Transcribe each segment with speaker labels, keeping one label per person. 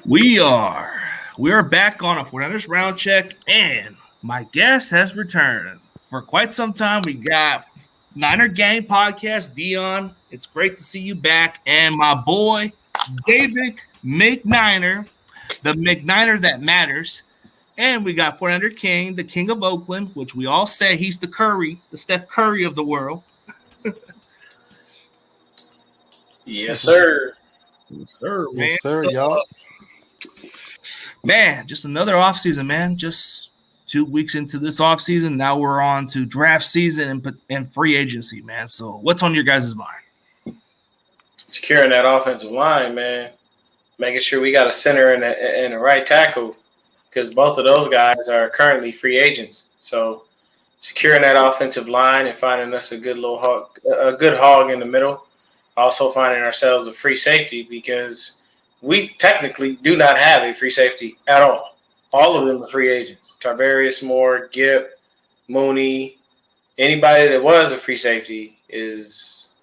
Speaker 1: We are back on a 49ers round check, and my guest has returned. For quite some time, we got Niner Gang Podcast, Dion. It's great to see you back. And my boy, David McNiner, the McNiner that matters. And we got 49er King, the King of Oakland, which we all say he's the Curry, the Steph Curry of the world.
Speaker 2: Yes, sir.
Speaker 1: Yes, sir, man.
Speaker 3: Yes, sir, y'all.
Speaker 1: Man, just another offseason, man. Just 2 weeks into this offseason. Now we're on to draft season and free agency, man. So what's on your guys' mind?
Speaker 2: Securing that offensive line, man. Making sure we got a center and a right tackle because both of those guys are currently free agents. So securing that offensive line and finding us a good hog in the middle. Also finding ourselves a free safety because we technically do not have a free safety at all. All of them are free agents. Tarvarius Moore, Gipp, Mooney, anybody that was a free safety is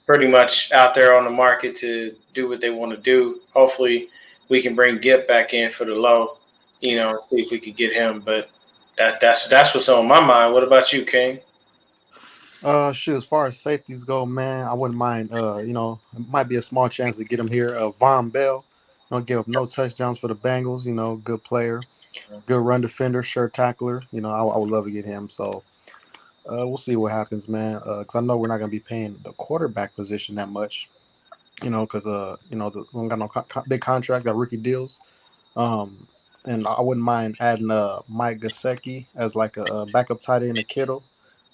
Speaker 2: pretty much out there on the market to do what they want to do. Hopefully we can bring Gipp back in for the low, see if we could get him. But that's what's on my mind. What about you, King?
Speaker 3: As far as safeties go, man, I wouldn't mind. It might be a small chance to get him here. Von Bell, don't give up no touchdowns for the Bengals. Good player, good run defender, sure tackler. I would love to get him. So we'll see what happens, man. Because I know we're not gonna be paying the quarterback position that much. Because we don't got no big contract, got rookie deals. And I wouldn't mind adding Mike Gesicki as like a backup tight end to Kittle.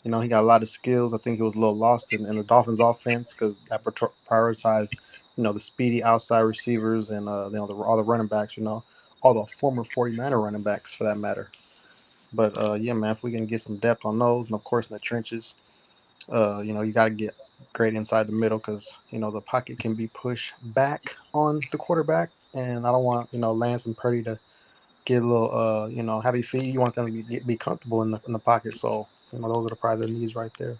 Speaker 3: He got a lot of skills. I think he was a little lost in the Dolphins offense because that prioritized, the speedy outside receivers and, all the running backs, all the former 49er running backs for that matter. But, yeah, man, if we can get some depth on those and, of course, in the trenches, you got to get great inside the middle because, the pocket can be pushed back on the quarterback. And I don't want, Lance and Purdy to get a little, heavy feet. You want them to be comfortable in the pocket. So, those are probably the needs right there.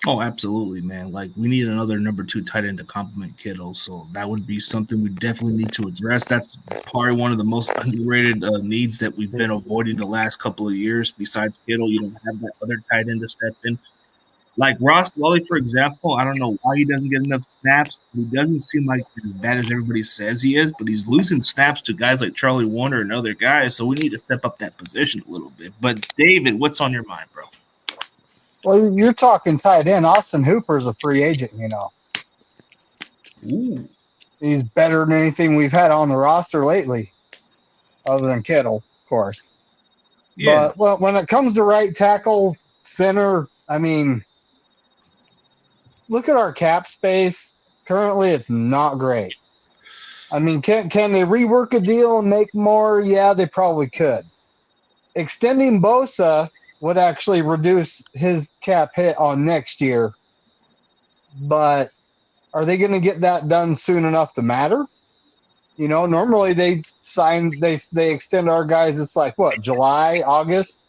Speaker 1: Oh, absolutely, man. Like, we need another number 2 tight end to complement Kittle. So that would be something we definitely need to address. That's probably one of the most underrated needs that we've been avoiding the last couple of years. Besides Kittle, you don't have that other tight end to step in. Like Ross Dwelly, for example, I don't know why he doesn't get enough snaps. He doesn't seem like as bad as everybody says he is, but he's losing snaps to guys like Charlie Warner and other guys, so we need to step up that position a little bit. But, David, what's on your mind, bro?
Speaker 4: Well, you're talking tight end. Austin Hooper's a free agent,
Speaker 1: Ooh.
Speaker 4: He's better than anything we've had on the roster lately, other than Kittle, of course.
Speaker 1: Yeah.
Speaker 4: But when it comes to right tackle, center, look at our cap space. Currently, it's not great. Can they rework a deal and make more? Yeah, they probably could. Extending Bosa would actually reduce his cap hit on next year. But are they going to get that done soon enough to matter? Normally they extend our guys. It's like what, July, August?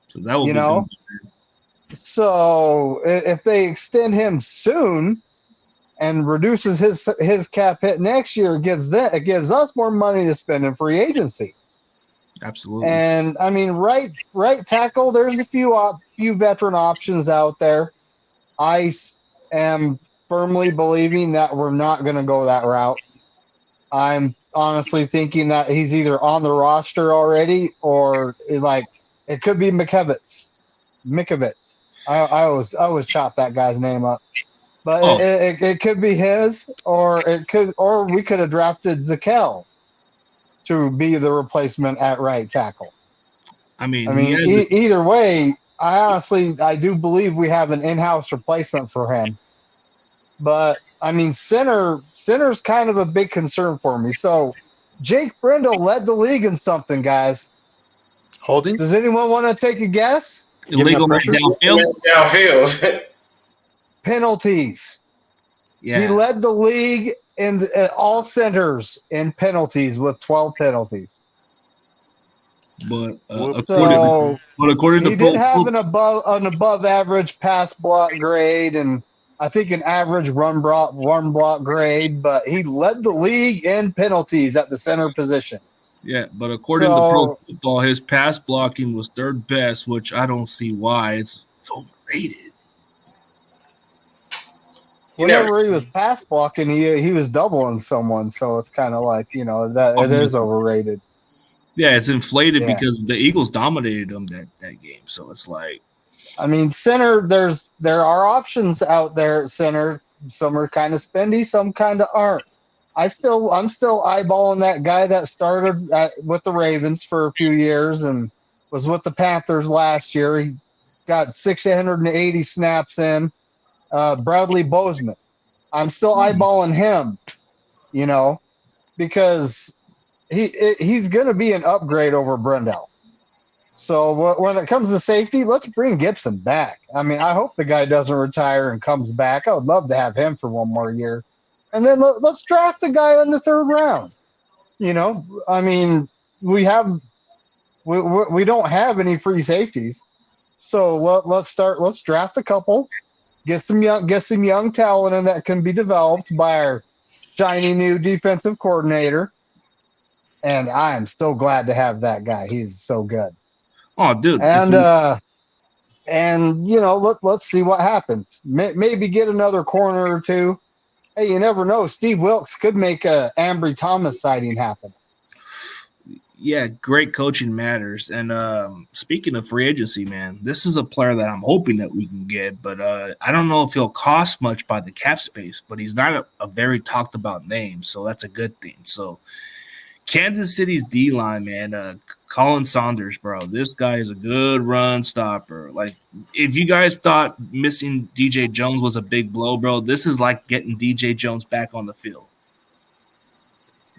Speaker 1: So that will be
Speaker 4: So if they extend him soon and reduces his cap hit next year, it gives us more money to spend in free agency.
Speaker 1: Absolutely.
Speaker 4: And right tackle, there's a few veteran options out there. I am firmly believing that we're not going to go that route. I'm honestly thinking that he's either on the roster already or it could be Mikovits. I always chop that guy's name up, but it could be his, or we could have drafted Zakel to be the replacement at right tackle. Either way, I do believe we have an in-house replacement for him. But center's kind of a big concern for me. So Jake Brendel led the league in something, guys.
Speaker 3: Holding?
Speaker 4: Does anyone want to take a guess?
Speaker 1: Illegal
Speaker 2: downfield.
Speaker 4: Penalties.
Speaker 1: Yeah.
Speaker 4: He led the league in all centers in penalties with 12 penalties.
Speaker 1: But according to
Speaker 4: he did have an above average pass block grade, and I think an average run block grade, but he led the league in penalties at the center position.
Speaker 1: Yeah, but according to Pro
Speaker 4: So
Speaker 1: Football, his pass blocking was third best, which I don't see why. It's overrated.
Speaker 4: whenever he was pass blocking, he was doubling someone. So it's kind of like, that it is overrated.
Speaker 1: Yeah, it's inflated
Speaker 4: Yeah.
Speaker 1: because the Eagles dominated them that game. So it's like,
Speaker 4: I mean, center, there are options out there at center. Some are kind of spendy, some kind of aren't. I'm still eyeballing that guy that started with the Ravens for a few years and was with the Panthers last year. He got 680 snaps in. Bradley Bozeman. I'm still eyeballing him, because he's going to be an upgrade over Brendel. So when it comes to safety, let's bring Gibson back. I mean, I hope the guy doesn't retire and comes back. I would love to have him for one more year. And then let's draft a guy in the third round. I mean, we don't have any free safeties. So let's draft a couple, get some young talent in that can be developed by our shiny new defensive coordinator. And I am so glad to have that guy. He's so good.
Speaker 1: oh, dude.
Speaker 4: And let's see what happens. Maybe get another corner or two. Hey, you never know. Steve Wilkes could make a Ambry Thomas sighting happen.
Speaker 1: Yeah, great coaching matters. And speaking of free agency, man, this is a player that I'm hoping that we can get, but I don't know if he'll cost much by the cap space, but he's not a very talked about name, so that's a good thing. So Kansas City's D-line, man, Colin Saunders, bro. This guy is a good run stopper. Like, if you guys thought missing DJ Jones was a big blow, bro, this is like getting DJ Jones back on the field.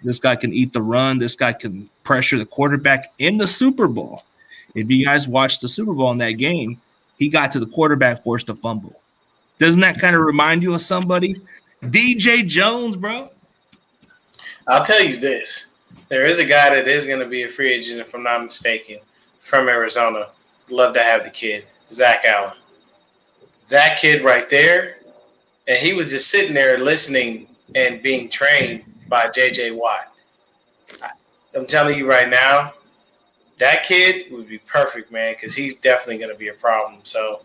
Speaker 1: This guy can eat the run. This guy can pressure the quarterback in the Super Bowl. If you guys watched the Super Bowl in that game, he got to the quarterback, forced a fumble. Doesn't that kind of remind you of somebody? DJ Jones, bro.
Speaker 2: I'll tell you this. There is a guy that is going to be a free agent, if I'm not mistaken, from Arizona. Love to have the kid, Zach Allen. That kid right there, and he was just sitting there listening and being trained by J.J. Watt. I'm telling you right now, that kid would be perfect, man, because he's definitely going to be a problem. So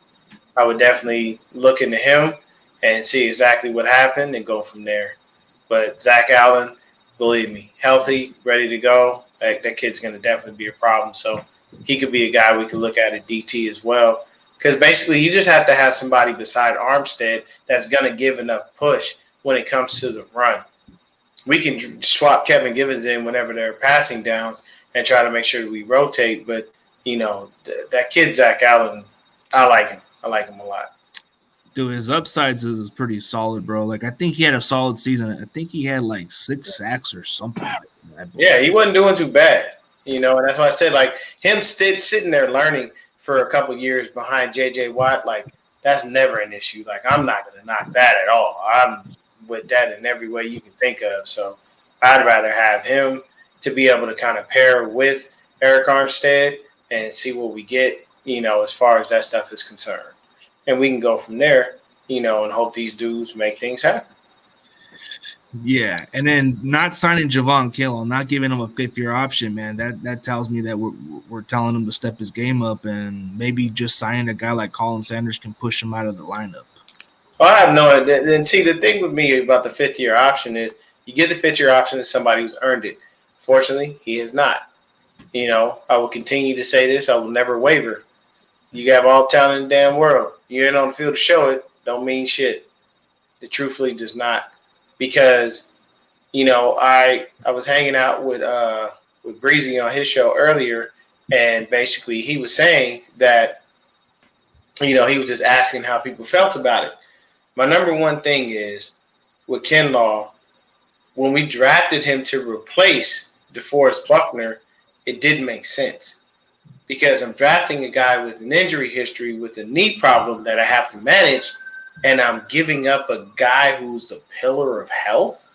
Speaker 2: I would definitely look into him and see exactly what happened and go from there. But Zach Allen, believe me, healthy, ready to go, that kid's going to definitely be a problem. So he could be a guy we could look at DT as well. Because basically you just have to have somebody beside Armstead that's going to give enough push when it comes to the run. We can swap Kevin Givens in whenever they're passing downs and try to make sure that we rotate. But, that kid, Zach Allen, I like him. I like him a lot.
Speaker 1: Dude, his upsides is pretty solid, bro. Like, I think he had a solid season. I think he had like 6 sacks or something like that.
Speaker 2: Yeah, he wasn't doing too bad. And that's why I said, like, him sitting there learning for a couple years behind J.J. Watt, like, that's never an issue. Like, I'm not going to knock that at all. I'm with that in every way you can think of. So I'd rather have him to be able to kind of pair with Eric Armstead and see what we get, as far as that stuff is concerned. And we can go from there, and hope these dudes make things happen.
Speaker 1: Yeah, and then not signing Javon Kittle, not giving him a 5th-year option, man. That tells me that we're telling him to step his game up, and maybe just signing a guy like Colin Sanders can push him out of the lineup.
Speaker 2: Well, I have no idea. And see, the thing with me about the 5th-year option is you give the 5th-year option to somebody who's earned it. Fortunately, he has not. I will continue to say this. I will never waver. You have all talent in the damn world. You ain't on the field to show it. Don't mean shit. It truthfully does not. Because, I was hanging out with Breezy on his show earlier, and basically he was saying that, he was just asking how people felt about it. My number one thing is with Kinlaw, when we drafted him to replace DeForest Buckner, it didn't make sense. Because I'm drafting a guy with an injury history, with a knee problem that I have to manage, and I'm giving up a guy who's a pillar of health,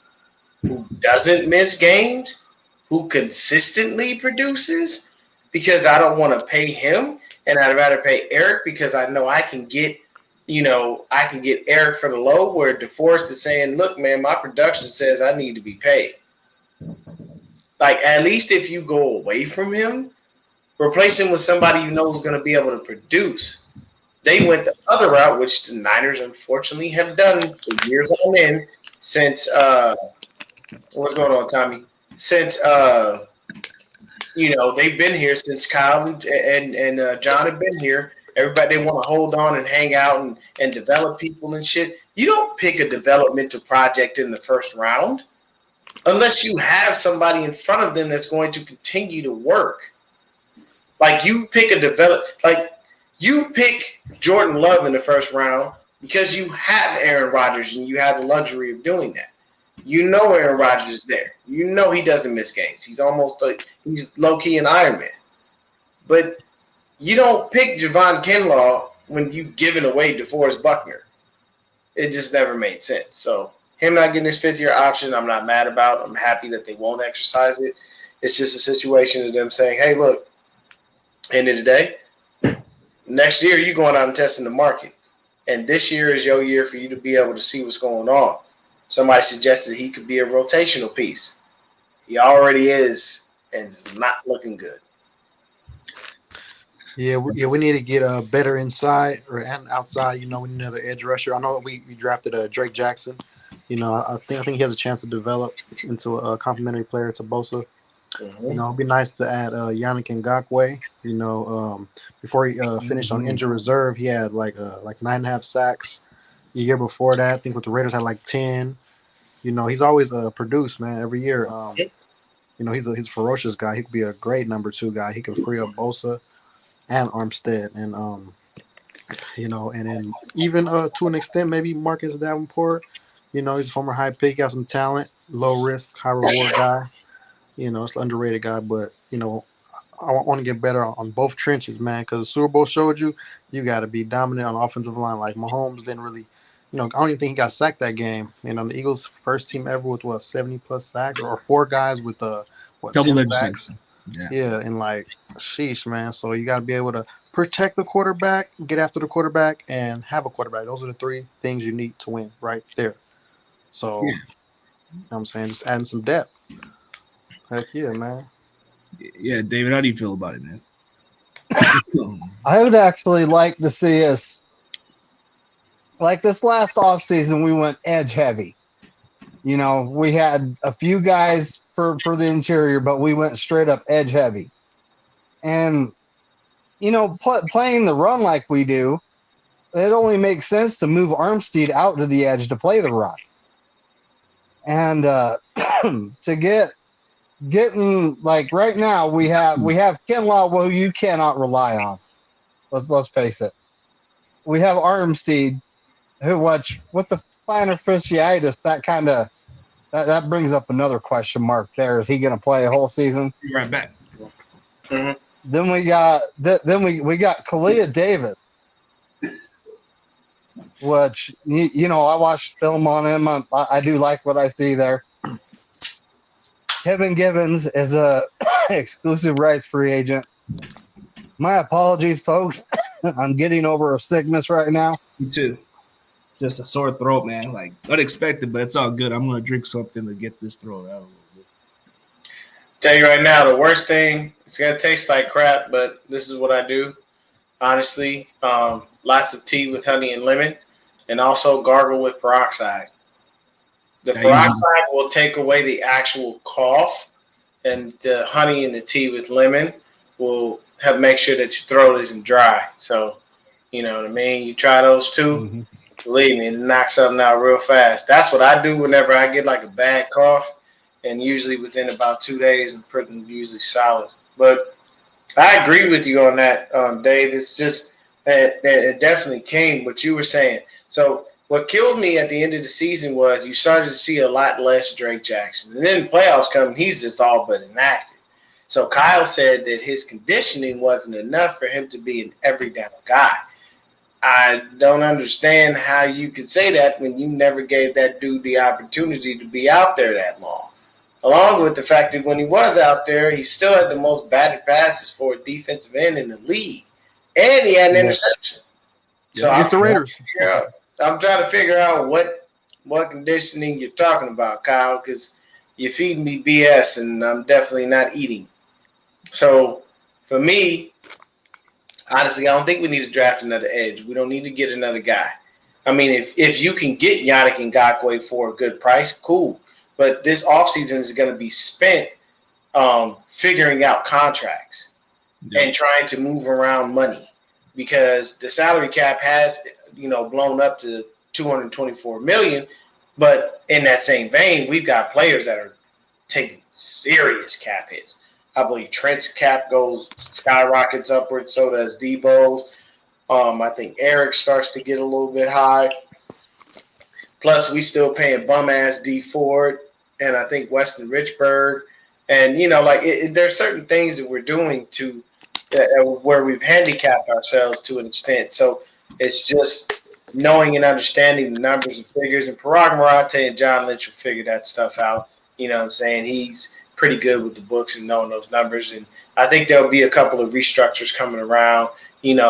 Speaker 2: who doesn't miss games, who consistently produces, because I don't want to pay him, and I'd rather pay Eric because I know I can get, I can get Eric for the low, where DeForest is saying, look, man, my production says I need to be paid. Like, at least if you go away from him, replace him with somebody you know is going to be able to produce. They went the other route, which the Niners, unfortunately, have done for years on end since what's going on, Tommy? Since they've been here since Kyle and John have been here. Everybody, they want to hold on and hang out and develop people and shit. You don't pick a developmental project in the first round unless you have somebody in front of them that's going to continue to work. Like, you pick you pick Jordan Love in the first round because you have Aaron Rodgers and you have the luxury of doing that. You know Aaron Rodgers is there. You know he doesn't miss games. He's almost like he's low-key an Iron Man. But you don't pick Javon Kinlaw when you've given away DeForest Buckner. It just never made sense. So him not getting his fifth-year option, I'm not mad about. I'm happy that they won't exercise it. It's just a situation of them saying, hey, look, end of the day, next year you're going out and testing the market. And this year is your year for you to be able to see what's going on. Somebody suggested he could be a rotational piece. He already is, and it's not looking good.
Speaker 3: Yeah, we need to get better inside and outside. We need another edge rusher. I know we drafted Drake Jackson. I think he has a chance to develop into a complementary player to Bosa.
Speaker 2: Mm-hmm.
Speaker 3: It'd be nice to add Yannick Ngakoue. Before he finished on injured reserve, he had like 9.5 sacks. The year before that, I think with the Raiders had like 10. He's always produced, man, every year. He's a ferocious guy. He could be a great number 2 guy. He could free up Bosa and Armstead, and and then even to an extent, maybe Marcus Davenport. He's a former high pick, got some talent, low risk, high reward guy. It's an underrated guy, but I want to get better on both trenches, man. Because the Super Bowl showed you got to be dominant on the offensive line. Like Mahomes didn't really, I don't even think he got sacked that game. The Eagles' first team ever with 70+ sacks, or 4 guys with
Speaker 1: double-digit sacks.
Speaker 3: Yeah, and sheesh, man. So you got to be able to protect the quarterback, get after the quarterback, and have a quarterback. Those are the 3 things you need to win right there. So, I'm saying, just adding some depth. Heck yeah, man.
Speaker 1: Yeah, David, how do you feel about it, man?
Speaker 4: I would actually like to see us, like this last offseason, we went edge heavy. We had a few guys for the interior, but we went straight up edge heavy. And, playing the run like we do, it only makes sense to move Armstead out to the edge to play the run. And to getting like right now we have Kinlaw, who you cannot rely on. Let's face it. We have Armstead, who with the plantar fasciitis, that brings up another question mark there. Is he going to play a whole season?
Speaker 1: Be right back.
Speaker 2: Mm-hmm.
Speaker 4: Then we got Kalia Davis, which I watched film on him. I do like what I see there. Kevin Givens is a exclusive rights free agent. My apologies, folks. I'm getting over a sickness right now.
Speaker 1: Me too. Just a sore throat, man. Like, unexpected, but it's all good. I'm going to drink something to get this throat out a little bit.
Speaker 2: Tell you right now, the worst thing, it's going to taste like crap, but this is what I do. Honestly, lots of tea with honey and lemon, and also gargle with peroxide. The peroxide will take away the actual cough, and the honey and the tea with lemon will make sure that your throat isn't dry. So, you know what I mean? You try those 2. Mm-hmm. Believe me, it knocks something out real fast. That's what I do whenever I get like a bad cough, and usually within about 2 days, I'm pretty usually solid. But I agree with you on that, Dave. It's just that it definitely came what you were saying. So what killed me at the end of the season was you started to see a lot less Drake Jackson. And then the playoffs come, he's just all but inactive. So Kyle said that his conditioning wasn't enough for him to be an every down guy. I don't understand how you could say that when you never gave that dude the opportunity to be out there that long. Along with the fact that when he was out there, he still had the most batted passes for a defensive end in the league. And he had an interception. So
Speaker 3: Against the Raiders.
Speaker 2: I'm trying to figure out what conditioning you're talking about, Kyle, because you're feeding me BS, and I'm definitely not eating. So for me, honestly, I don't think we need to draft another edge. We don't need to get another guy. I mean, if you can get Yannick Ngakoue for a good price, cool. But this offseason is going to be spent figuring out contracts and trying to move around money, because the salary cap has, blown up to $224 million. But in that same vein, we've got players that are taking serious cap hits. I believe Trent's cap skyrockets upwards. So does Debo's. I think Eric starts to get a little bit high. Plus, we still paying bum-ass D Ford and I think Weston Richburg. And, there's certain things that we're doing to where we've handicapped ourselves to an extent. So it's just knowing and understanding the numbers and figures. And Parag Marate and John Lynch will figure that stuff out. You know what I'm saying? He's pretty good with the books and knowing those numbers. And I think there'll be a couple of restructures coming around,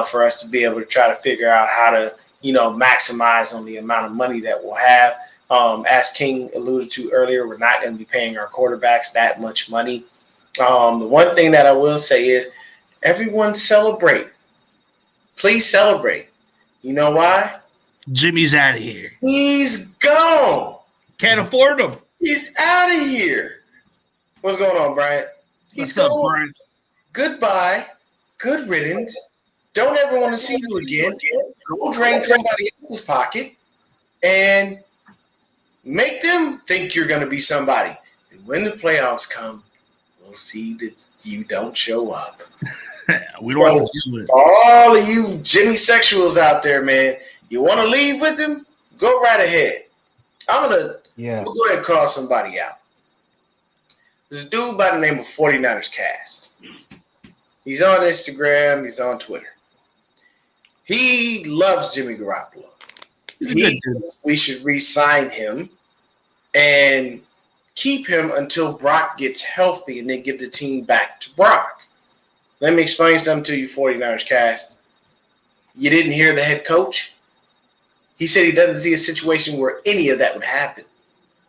Speaker 2: for us to be able to try to figure out how to, maximize on the amount of money that we'll have. As King alluded to earlier, we're not going to be paying our quarterbacks that much money. The one thing that I will say is everyone celebrate. Please celebrate. You know why?
Speaker 1: Jimmy's out of here.
Speaker 2: He's gone.
Speaker 1: Can't afford him.
Speaker 2: He's out of here. What's going on, Brian?
Speaker 1: What's up, Brian?
Speaker 2: Goodbye. Good riddance. Don't ever want to see you again. Go drain somebody else's pocket and make them think you're going to be somebody. And when the playoffs come, we'll see that you don't show up.
Speaker 1: We don't have to do it.
Speaker 2: All of you Jimmy sexuals out there, man, you want to leave with him? Go right ahead. I'm going to go ahead and call somebody out. There's a dude by the name of 49ers Cast. He's on Instagram. He's on Twitter. He loves Jimmy Garoppolo. We should re-sign him and keep him until Brock gets healthy and then give the team back to Brock. Let me explain something to you, 49ers Cast. You didn't hear the head coach? He said he doesn't see a situation where any of that would happen.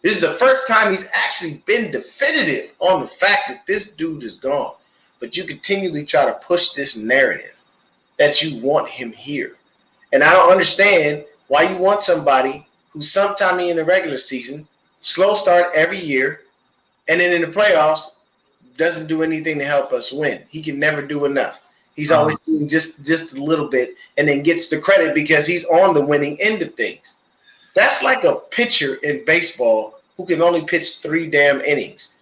Speaker 2: This is the first time he's actually been definitive on the fact that this dude is gone. But you continually try to push this narrative that you want him here. And I don't understand why you want somebody who sometime in the regular season, slow start every year, and then in the playoffs, doesn't do anything to help us win. He can never do enough. He's always doing just a little bit and then gets the credit because he's on the winning end of things. That's like a pitcher in baseball who can only pitch 3 damn innings.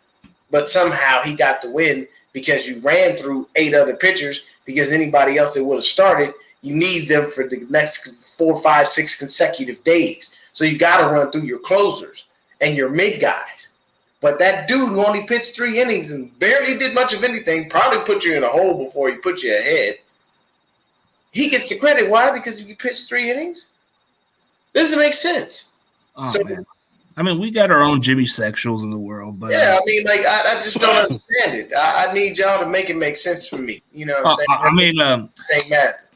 Speaker 2: But somehow he got the win because you ran through 8 other pitchers, because anybody else that would have started, you need them for the next 4, 5, 6 consecutive days. So you got to run through your closers and your mid guys. But that dude who only pitched 3 innings and barely did much of anything, probably put you in a hole before he put you ahead. He gets the credit. Why? Because if you pitched 3 innings? Doesn't make sense.
Speaker 1: Man. I mean, we got our own Jimmy sexuals in the world, but
Speaker 2: I just don't understand it. I need y'all to make it make sense for me. You know what I'm saying? Thank math.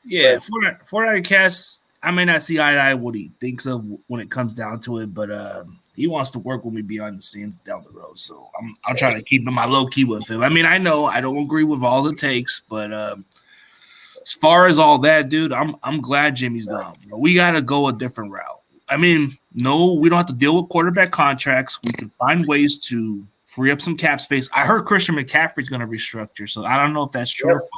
Speaker 1: Yeah, for that cast, I may not see eye to eye what he thinks of when it comes down to it, but he wants to work with me behind the scenes down the road. So I'm trying to keep him my low key with him. I mean, I know I don't agree with all the takes, but as far as all that, dude, I'm glad Jimmy's gone. We got to go a different route. I mean, no, we don't have to deal with quarterback contracts. We can find ways to free up some cap space. I heard Christian McCaffrey's going to restructure, so I don't know if that's true or false.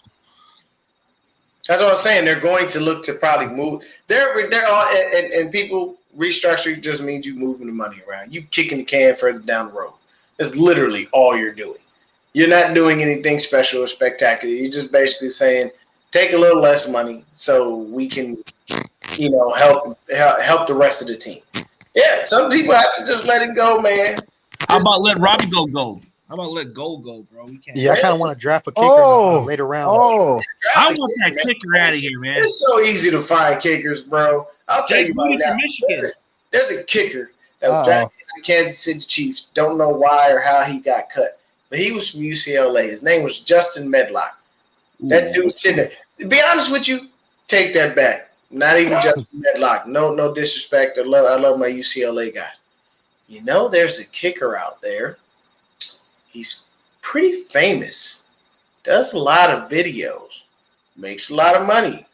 Speaker 2: That's what I'm saying. They're going to look to probably move. They're all, and people restructuring just means you moving the money around. You kicking the can further down the road. That's literally all you're doing. You're not doing anything special or spectacular. You're just basically saying, take a little less money so we can, help the rest of the team. Yeah, some people have to just let him go, man.
Speaker 1: How about let Robbie go? How about let Gold go, bro? We can't.
Speaker 3: Yeah, I kind of want to draft a kicker later round.
Speaker 1: I want that kicker out of here, man.
Speaker 2: It's so easy to find kickers, bro. I'll tell you right now. There's a kicker that was drafted by the Kansas City Chiefs. Don't know why or how he got cut, but he was from UCLA. His name was Justin Medlock. That dude sitting there. To be honest with you, take that back. Not even just Medlock. No disrespect. I love my UCLA guys. You know, there's a kicker out there. He's pretty famous. Does a lot of videos. Makes a lot of money.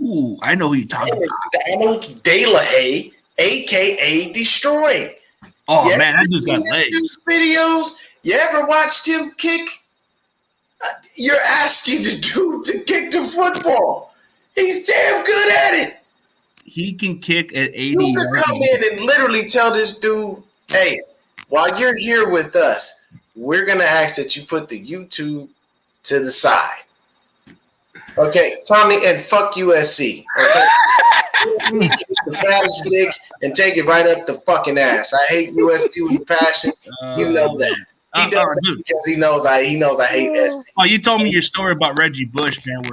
Speaker 1: Ooh, I know who you're talking about.
Speaker 2: Donald DeLahaye, a.k.a. Destroying.
Speaker 1: Oh, man, that dude's got legs.
Speaker 2: Videos. You ever watched him kick? You're asking the dude to kick the football. He's damn good at it.
Speaker 1: He can kick at 80
Speaker 2: You could come in and literally tell this dude, hey, while you're here with us, we're going to ask that you put the YouTube to the side. Okay, Tommy, and fuck USC. Okay? The fattest stick and take it right up the fucking ass. I hate USC with passion. You know that. He does that because he knows I hate SC.
Speaker 1: Oh, you told me your story about Reggie Bush, man.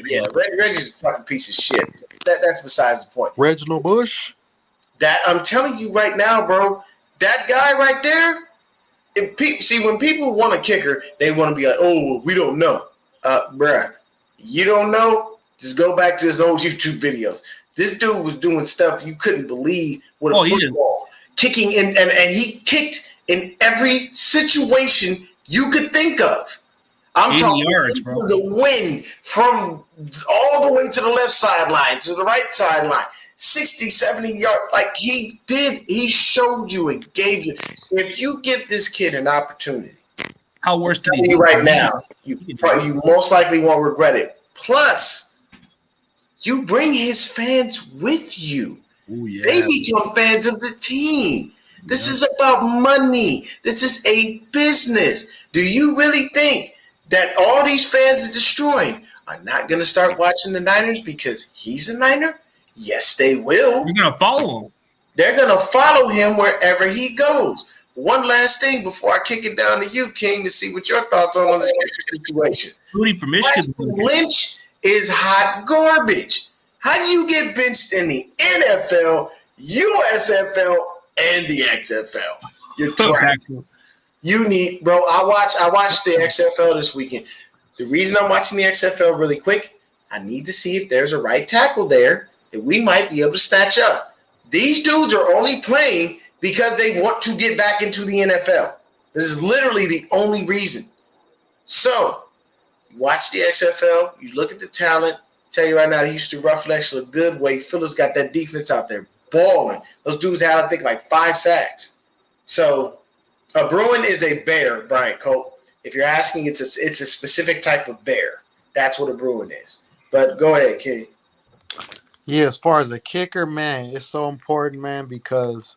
Speaker 2: Yeah. Reggie's a fucking piece of shit. That's besides the point.
Speaker 3: Reginald Bush?
Speaker 2: That I'm telling you right now, bro, that guy right there, when people want a kicker, they want to be like, oh, we don't know. Bruh, you don't know? Just go back to his old YouTube videos. This dude was doing stuff you couldn't believe with a football. Kicking in, and he kicked in every situation you could think of. I'm talking the wind from all the way to the left sideline, to the right sideline, 60, 70 yards. Like he showed you and gave you. If you give this kid an opportunity,
Speaker 1: how worse can he
Speaker 2: be right now? You most likely won't regret it. Plus, you bring his fans with you.
Speaker 1: Ooh, yeah.
Speaker 2: They become fans of the team. This is about money. This is a business. Do you really think that all these fans are destroying are not going to start watching the Niners because he's a Niner? Yes, they will.
Speaker 1: You're going to follow him.
Speaker 2: They're going to follow him wherever he goes. One last thing before I kick it down to you, King, to see what your thoughts on this situation.
Speaker 1: Rudy from Michigan.
Speaker 2: Lynch is hot garbage. How do you get benched in the NFL, USFL, and the XFL? You're trash. You need, bro. I watched the XFL this weekend. The reason I'm watching the XFL really quick, I need to see if there's a right tackle there that we might be able to snatch up. These dudes are only playing because they want to get back into the NFL. This is literally the only reason. So, you watch the XFL, you look at the talent. Tell you right now, the Houston Roughnecks look good. Wade Phillips got that defense out there balling. Those dudes had, I think, like 5 sacks. So, a Bruin is a bear, Brian Colt. If you're asking, it's a specific type of bear. That's what a Bruin is. But go ahead, King.
Speaker 3: Yeah, as far as a kicker, man, it's so important, man, because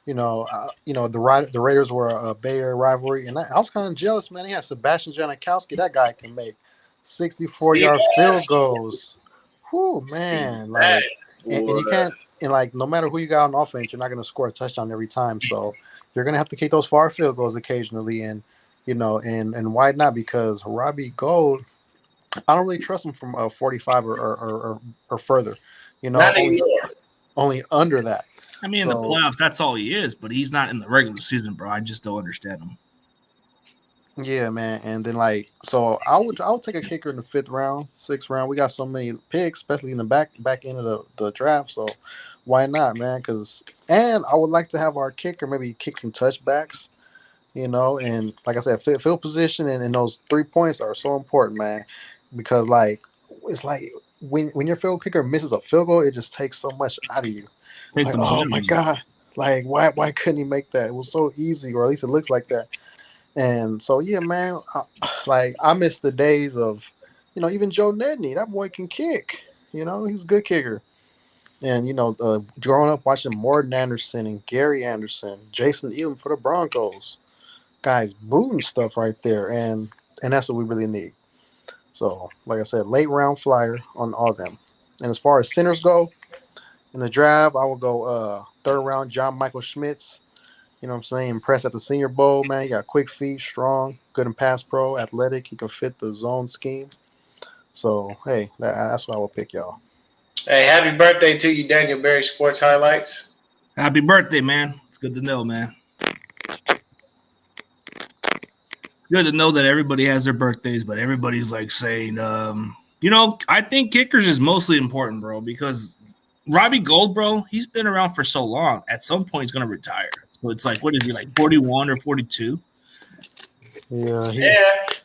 Speaker 3: the Raiders were a Bay Area rivalry, and I was kind of jealous, man. He had Sebastian Janikowski. That guy can make 64-yard field goals. Whew, man. Like, and you can't, and like, no matter who you got on offense, you're not going to score a touchdown every time. So you're going to have to kick those far field goals occasionally. And, and why not? Because Robbie Gould, I don't really trust him from 45 or further. Only under that.
Speaker 1: I mean, in the playoffs, that's all he is, but he's not in the regular season, bro. I just don't understand him.
Speaker 3: Yeah, man. And then, so I would take a kicker in the 5th round, 6th round. We got so many picks, especially in the back end of the draft. So why not, man? And I would like to have our kicker maybe kick some touchbacks, and like I said, field position and those 3 points are so important, man. Because it's like when your field kicker misses a field goal, it just takes so much out of you. Oh my God! Why couldn't he make that? It was so easy, or at least it looks like that. And so, yeah, man, I miss the days of, even Joe Nedney. That boy can kick. He was a good kicker. And, growing up watching Morton Anderson and Gary Anderson, Jason Elam for the Broncos, guys, booting stuff right there. And that's what we really need. So, like I said, late round flyer on all of them. And as far as centers go, in the draft, I will go 3rd round John Michael Schmitz. You know what I'm saying? Impressed at the Senior Bowl, man. He got quick feet, strong, good in pass pro, athletic. He can fit the zone scheme. So, hey, that's what I will pick, y'all.
Speaker 2: Hey, happy birthday to you, Daniel Berry Sports Highlights.
Speaker 1: Happy birthday, man. It's good to know, man. It's good to know that everybody has their birthdays, but everybody's saying, I think kickers is mostly important, bro, because Robbie Gold, bro, he's been around for so long. At some point, he's going to retire. So it's like, what is he, like 41 or 42?
Speaker 3: Yeah,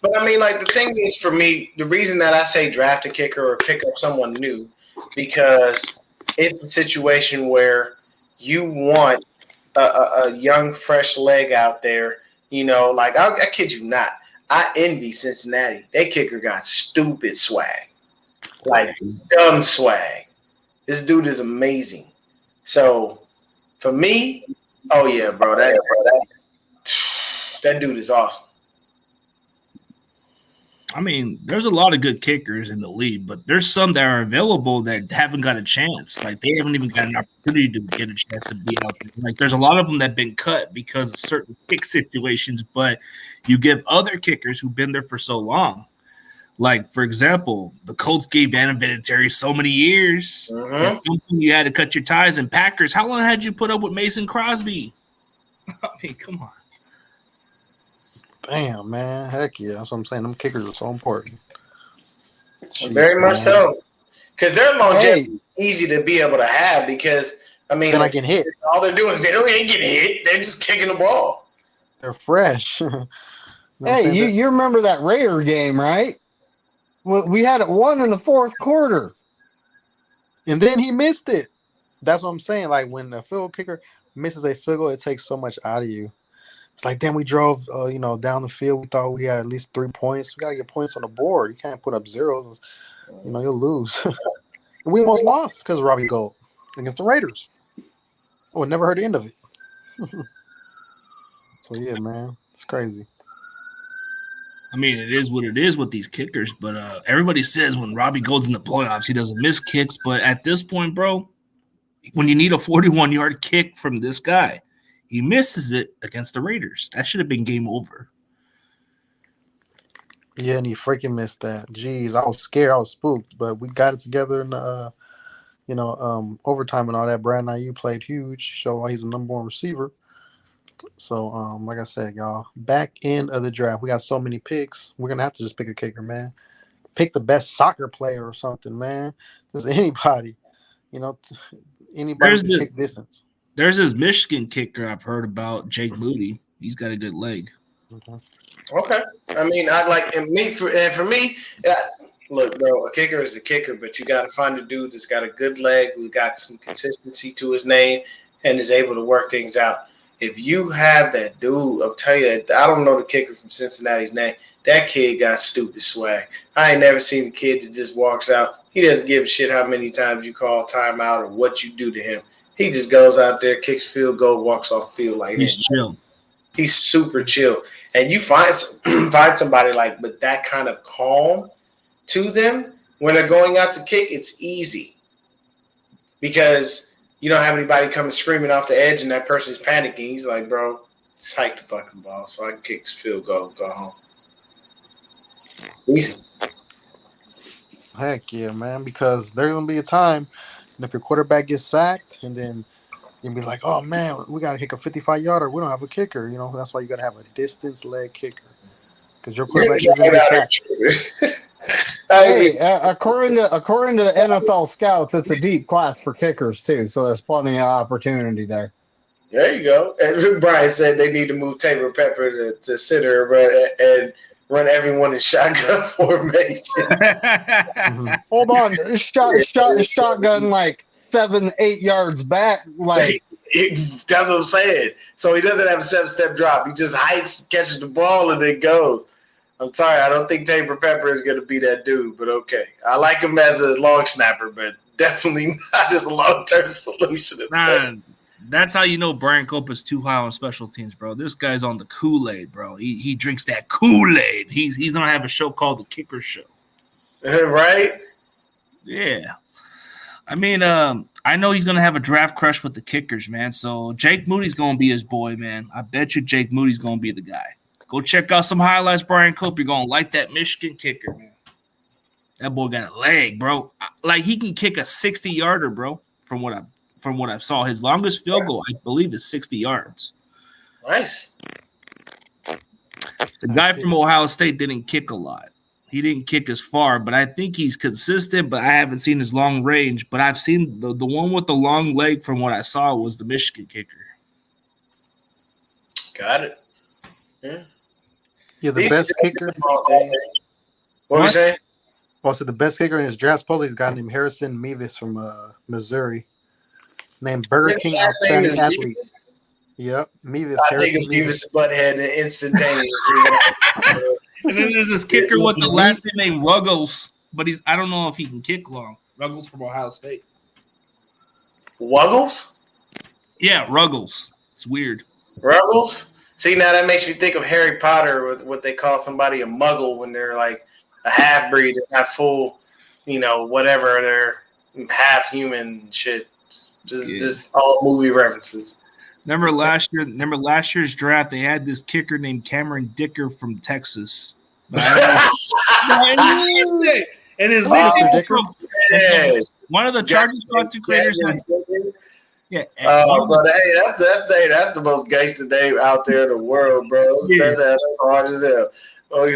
Speaker 2: but I mean, like the thing is, for me, the reason that I say draft a kicker or pick up someone new, because it's a situation where you want a young, fresh leg out there. You know, like I kid you not, I envy Cincinnati. Their kicker got stupid swag, like dumb swag. This dude is amazing. So for me, oh yeah, bro, that dude is awesome.
Speaker 1: I mean, there's a lot of good kickers in the league, but there's some that are available that haven't got a chance. Like they haven't even got an opportunity to get a chance to be out there. Like there's a lot of them that have been cut because of certain kick situations, but you give other kickers who've been there for so long. Like, for example, the Colts gave Van Vinatieri so many years. At some point you had to cut your ties. And Packers, how long had you put up with Mason Crosby? I mean, come on.
Speaker 3: damn, man. Heck yeah. That's what I'm saying. Them kickers are so important. Jeez,
Speaker 2: Very much so. Because their longevity is
Speaker 4: Hey.
Speaker 2: easy to be able to have because, I mean,
Speaker 3: They're not getting hit.
Speaker 2: all they're doing is they don't even get hit. They're just kicking the ball.
Speaker 3: They're fresh. You know what I'm
Speaker 4: Hey,
Speaker 3: saying?
Speaker 4: you remember that Raider game, right? We had it won in the fourth quarter.
Speaker 3: And then he missed it. That's what I'm saying. Like when a field kicker misses a field goal, it takes so much out of you. It's like, then we drove, down the field. We thought we had at least 3 points. We got to get points on the board. You can't put up zeros. You'll lose. We almost lost because of Robbie Gold against the Raiders. Oh, never heard the end of it. So, yeah, man, it's crazy.
Speaker 1: I mean, it is what it is with these kickers, but everybody says when Robbie Gold's in the playoffs, he doesn't miss kicks. But at this point, bro, when you need a 41-yard kick from this guy, he misses it against the Raiders. That should have been game over.
Speaker 3: Yeah, and he freaking missed that. Jeez, I was scared. I was spooked, but we got it together in the, overtime and all that. Brandon IU played huge, showed why he's the number one receiver. So, like I said, y'all, back end of the draft, we got so many picks. We're gonna have to just pick a kicker, man. Pick the best soccer player or something, man. Just anybody, anybody can kick distance.
Speaker 1: There's this Michigan kicker I've heard about, Jake Moody. He's got a good leg.
Speaker 2: Okay. I mean, I'd like, for me, look, bro, a kicker is a kicker, but you got to find a dude that's got a good leg, who got some consistency to his name, and is able to work things out. If you have that dude, I'll tell you that I don't know the kicker from Cincinnati's name. That kid got stupid swag. I ain't never seen a kid that just walks out. He doesn't give a shit how many times you call timeout or what you do to him. He just goes out there, kicks field goal, walks off field like
Speaker 1: he's
Speaker 2: that.
Speaker 1: Chill.
Speaker 2: He's super chill. And you find somebody like with that kind of calm to them when they're going out to kick, it's easy. Because you don't have anybody coming screaming off the edge and that person's panicking. He's like, bro, just hike the fucking ball so I can kick this field goal and go home. Easy.
Speaker 3: Heck yeah, man, because there's going to be a time, and if your quarterback gets sacked, and then you'll be like, oh, man, we got to kick a 55-yarder. We don't have a kicker. That's why you got to have a distance leg kicker. Because your quarterback is going to get sacked.
Speaker 4: Hey, according to the NFL scouts, it's a deep class for kickers, too. So there's plenty of opportunity there.
Speaker 2: There you go. And Brian said they need to move Tabor Pepper to center and run everyone in shotgun formation.
Speaker 4: Hold on, shotgun like 7-8 yards back. Like
Speaker 2: that's what I'm saying. So he doesn't have a 7-step drop. He just hikes, catches the ball, and then goes. I'm sorry, I don't think Tabor Pepper is going to be that dude, but okay. I like him as a long snapper, but definitely not as a long-term solution.
Speaker 1: That's how you know Brian Copa's too high on special teams, bro. This guy's on the Kool-Aid, bro. He drinks that Kool-Aid. He's gonna have a show called The Kicker Show.
Speaker 2: Right?
Speaker 1: Yeah. I mean, I know he's gonna have a draft crush with the kickers, man. So Jake Moody's gonna be his boy, man. I bet you Jake Moody's gonna be the guy. Go check out some highlights, Brian Cope. You're gonna like that Michigan kicker, man. That boy got a leg, bro. Like he can kick a 60-yarder, bro. From what I saw, his longest field goal, I believe, is 60 yards.
Speaker 2: Nice.
Speaker 1: The guy from Ohio State didn't kick a lot. he didn't kick as far, but I think he's consistent. But I haven't seen his long range. But I've seen the one with the long leg. From what I saw, was the Michigan kicker.
Speaker 2: Got it. Yeah.
Speaker 3: Yeah, the best kicker.
Speaker 2: What were you saying?
Speaker 3: Also, the best kicker in his draft pool is a guy named Harrison Mevis from Missouri, named Burger King Outstanding Athlete. Yep, Mevis.
Speaker 2: I think of Beavis Butthead instantaneously.
Speaker 1: And then there's this kicker with the last name named Ruggles, but I don't know if he can kick long. Ruggles from Ohio State.
Speaker 2: Wuggles?
Speaker 1: Yeah, Ruggles. It's weird.
Speaker 2: Ruggles? See, now that makes me think of Harry Potter with what they call somebody a muggle when they're like a half breed, not full, whatever, they're half human shit. Just all movie references.
Speaker 1: Remember last year's draft, they had this kicker named Cameron Dicker from Texas. But and his one of the Chargers content creators. Yeah.
Speaker 2: But hey, that's the most gangster name out there in the world, bro. That's hard as hell. Oh,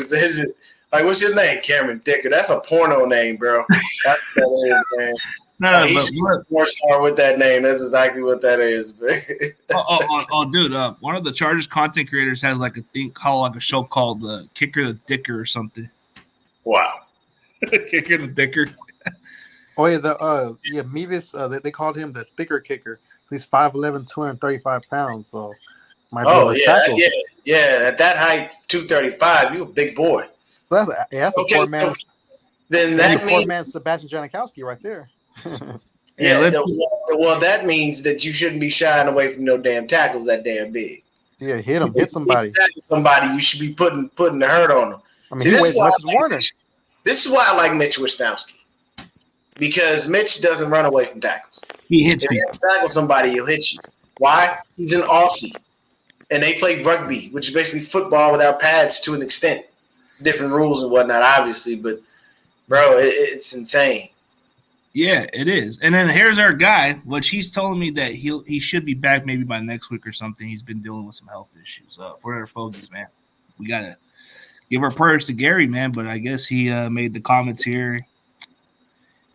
Speaker 2: like, what's your name? Cameron Dicker. That's a porno name, bro. That's what that is, man.
Speaker 1: No,
Speaker 2: he should be more star with that name. That's exactly what that is.
Speaker 1: Dude, one of the Chargers content creators has like a thing called like a show called the Kicker the Dicker or something.
Speaker 2: Wow.
Speaker 1: Kicker the Dicker.
Speaker 3: Oh yeah, Mevis. They called him the thicker kicker. He's 5'11", 235 pounds. So
Speaker 2: yeah. At that height, 235, you a big boy.
Speaker 3: So that's a poor man.
Speaker 2: Then that means
Speaker 3: poor man Sebastian Janikowski right there.
Speaker 2: Well, that means that you shouldn't be shying away from no damn tackles that damn big.
Speaker 3: Yeah, hit somebody.
Speaker 2: Somebody, you should be putting the hurt on them.
Speaker 3: I mean, he weighs as much as Warner.
Speaker 2: This is why I like Mitch Wisnowski. Because Mitch doesn't run away from tackles.
Speaker 1: He hits
Speaker 2: you. If you tackle somebody, he'll hit you. Why? He's an Aussie. And they play rugby, which is basically football without pads to an extent. Different rules and whatnot, obviously. But, bro, it's insane.
Speaker 1: Yeah, it is. And then here's our guy, which he's telling me that he should be back maybe by next week or something. He's been dealing with some health issues. For our fogies, man. We got to give our prayers to Gary, man. But I guess he made the comments here.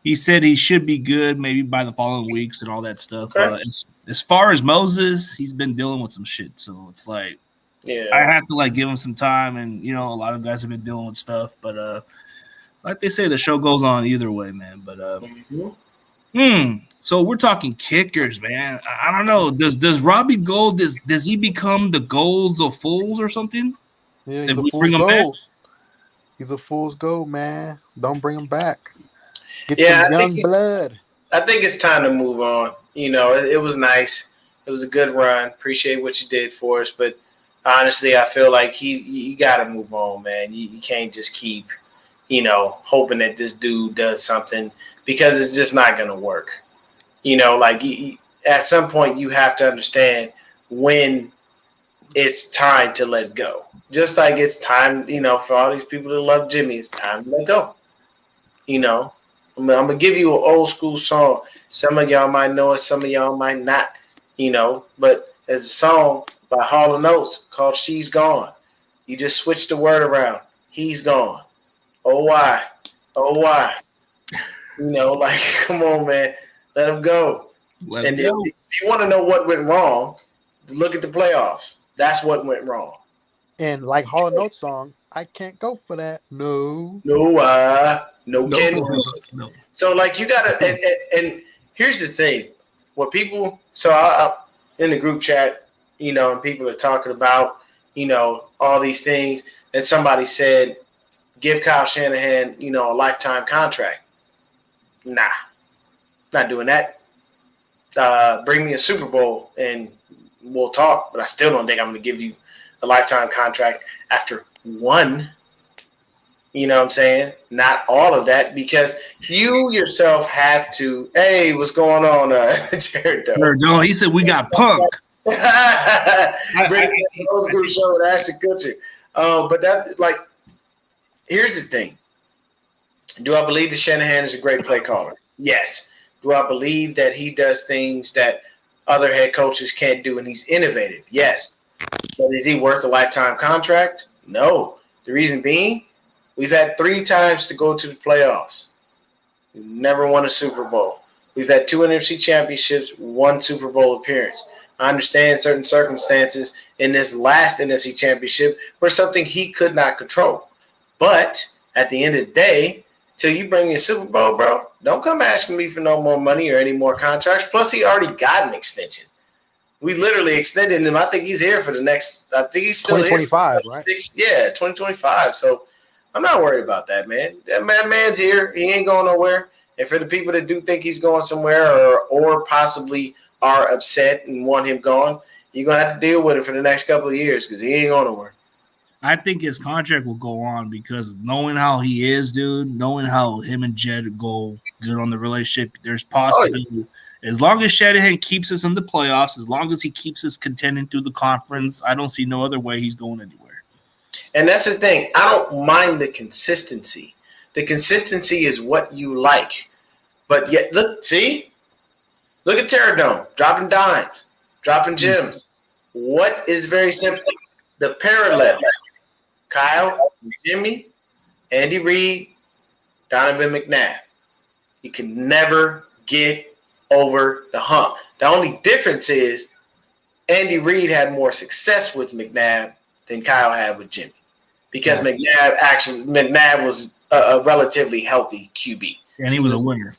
Speaker 1: He said he should be good maybe by the following weeks and all that stuff.
Speaker 2: Okay.
Speaker 1: As far as Moses, he's been dealing with some shit. So it's like, I have to like give him some time. And, a lot of guys have been dealing with stuff. But like they say, the show goes on either way, man. But so we're talking kickers, man. I don't know. Does Robbie Gold, does he become the Golds of Fools or something?
Speaker 3: Yeah, he's a fool's gold. He's a fool's gold, man. Don't bring him back. Get some young blood.
Speaker 2: I think it's time to move on. It was nice. It was a good run. Appreciate what you did for us. But honestly, I feel like you got to move on, man. You can't just keep, hoping that this dude does something because it's just not going to work. At some point you have to understand when it's time to let go. Just like it's time, for all these people that love Jimmy, it's time to let go. I'm going to give you an old school song. Some of y'all might know it. Some of y'all might not, but there's a song by Hall & Oates called She's Gone. You just switch the word around. He's gone. Oh, why? Oh, why? Come on, man. Let him go. If you want to know what went wrong, look at the playoffs. That's what went wrong.
Speaker 3: And like Hall & Oates song, I can't go for that. No.
Speaker 2: No kidding. No. So, you got to – and here's the thing. What people – so, I in the group chat, and people are talking about, all these things. And somebody said, give Kyle Shanahan, a lifetime contract. Nah. Not doing that. Bring me a Super Bowl and we'll talk. But I still don't think I'm going to give you a lifetime contract after one. You know what I'm saying? Not all of that, because you yourself have to. Hey, what's going on, Jared?
Speaker 1: No, he said we got Punk.
Speaker 2: Bring the old school show with Ashton Kutcher. But that's here's the thing. Do I believe that Shanahan is a great play caller? Yes. Do I believe that he does things that other head coaches can't do and he's innovative? Yes. But is he worth a lifetime contract? No. The reason being, We've had 3 times to go to the playoffs. We've never won a Super Bowl. We've had 2 NFC championships, 1 Super Bowl appearance. I understand certain circumstances in this last NFC championship were something he could not control. But at the end of the day, till you bring me a Super Bowl, bro, don't come asking me for no more money or any more contracts. Plus, he already got an extension. We literally extended him. I think he's here for the next. I think he's still
Speaker 3: 2025,
Speaker 2: here.
Speaker 3: Right?
Speaker 2: 2025. So I'm not worried about that, man. That man's here. He ain't going nowhere. And for the people that do think he's going somewhere or possibly are upset and want him gone, you're going to have to deal with it for the next couple of years because he ain't going nowhere.
Speaker 1: I think his contract will go on because knowing how he is, dude, knowing how him and Jed go good on the relationship, there's possibility. As long as Shanahan keeps us in the playoffs, as long as he keeps us contending through the conference, I don't see no other way he's going anywhere.
Speaker 2: And that's the thing. I don't mind the consistency. The consistency is what you like. But yet, look at Terradome, dropping dimes, dropping gems. What is very simple? The parallel. Kyle, Jimmy, Andy Reid, Donovan McNabb. You can never get over the hump. The only difference is Andy Reid had more success with McNabb than Kyle had with Jimmy. Because McNabb was a relatively healthy QB.
Speaker 1: And he was a winner.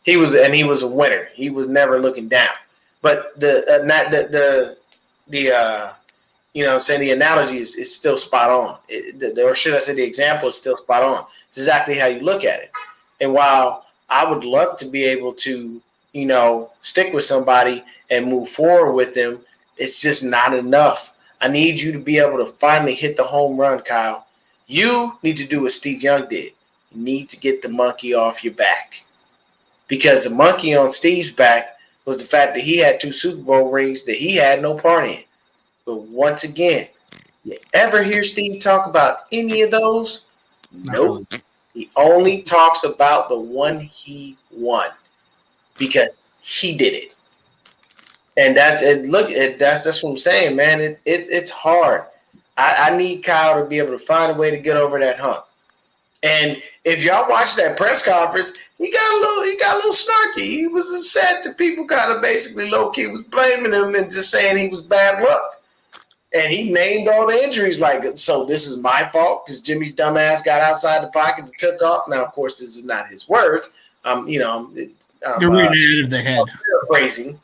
Speaker 2: He was a winner. He was never looking down. But the you know what I'm saying, the analogy is still spot on. Or should I say the example is still spot on. It's exactly how you look at it. And while I would love to be able to, you know, stick with somebody and move forward with them, it's just not enough. I need you to be able to finally hit the home run, Kyle. You need to do what Steve Young did. You need to get the monkey off your back. Because the monkey on Steve's back was the fact that he had 2 Super Bowl rings that he had no part in. But once again, you ever hear Steve talk about any of those? Nope. He only talks about the one he won because he did it. And that's what I'm saying, man. It's hard. I need Kyle to be able to find a way to get over that hump. And if y'all watch that press conference, he got a little snarky. He was upset that people kind of basically low-key was blaming him and just saying he was bad luck. And he named all the injuries so this is my fault because Jimmy's dumbass got outside the pocket and took off. Now, of course, this is not his words.
Speaker 1: You're reading it out of the head.
Speaker 2: Paraphrasing.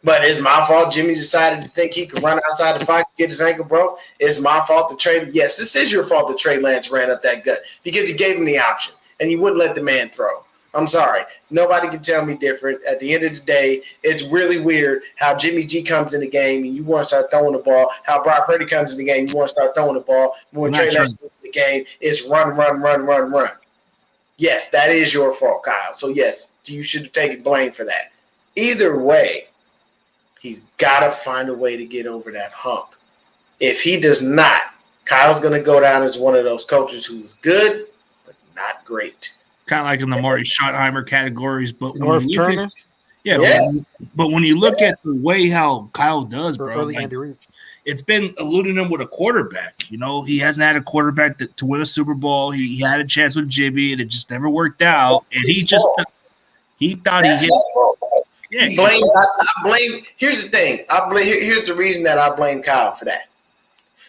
Speaker 2: But it's my fault. Jimmy decided to think he could run outside the pocket, get his ankle broke. It's my fault to trade. Yes, this is your fault that Trey Lance ran up that gut because you gave him the option and you wouldn't let the man throw. I'm sorry. Nobody can tell me different. At the end of the day, it's really weird how Jimmy G comes in the game and you want to start throwing the ball. How Brock Purdy comes in the game, you want to start throwing the ball. When Trey Lance comes in the game, it's run. Yes, that is your fault, Kyle. So, yes, you should have taken blame for that. Either way, he's got to find a way to get over that hump. If he does not, Kyle's going to go down as one of those coaches who's good but not great.
Speaker 1: Kind of like in the Marty Schottenheimer categories, but
Speaker 3: North Turner.
Speaker 1: But when you look at the way how Kyle does, bro, it's been eluding him with a quarterback. You know, he hasn't had a quarterback to win a Super Bowl. He had a chance with Jimmy, and it just never worked out. And he thought he hit.
Speaker 2: Yeah, I blame. Here's the thing. Here's the reason that I blame Kyle for that.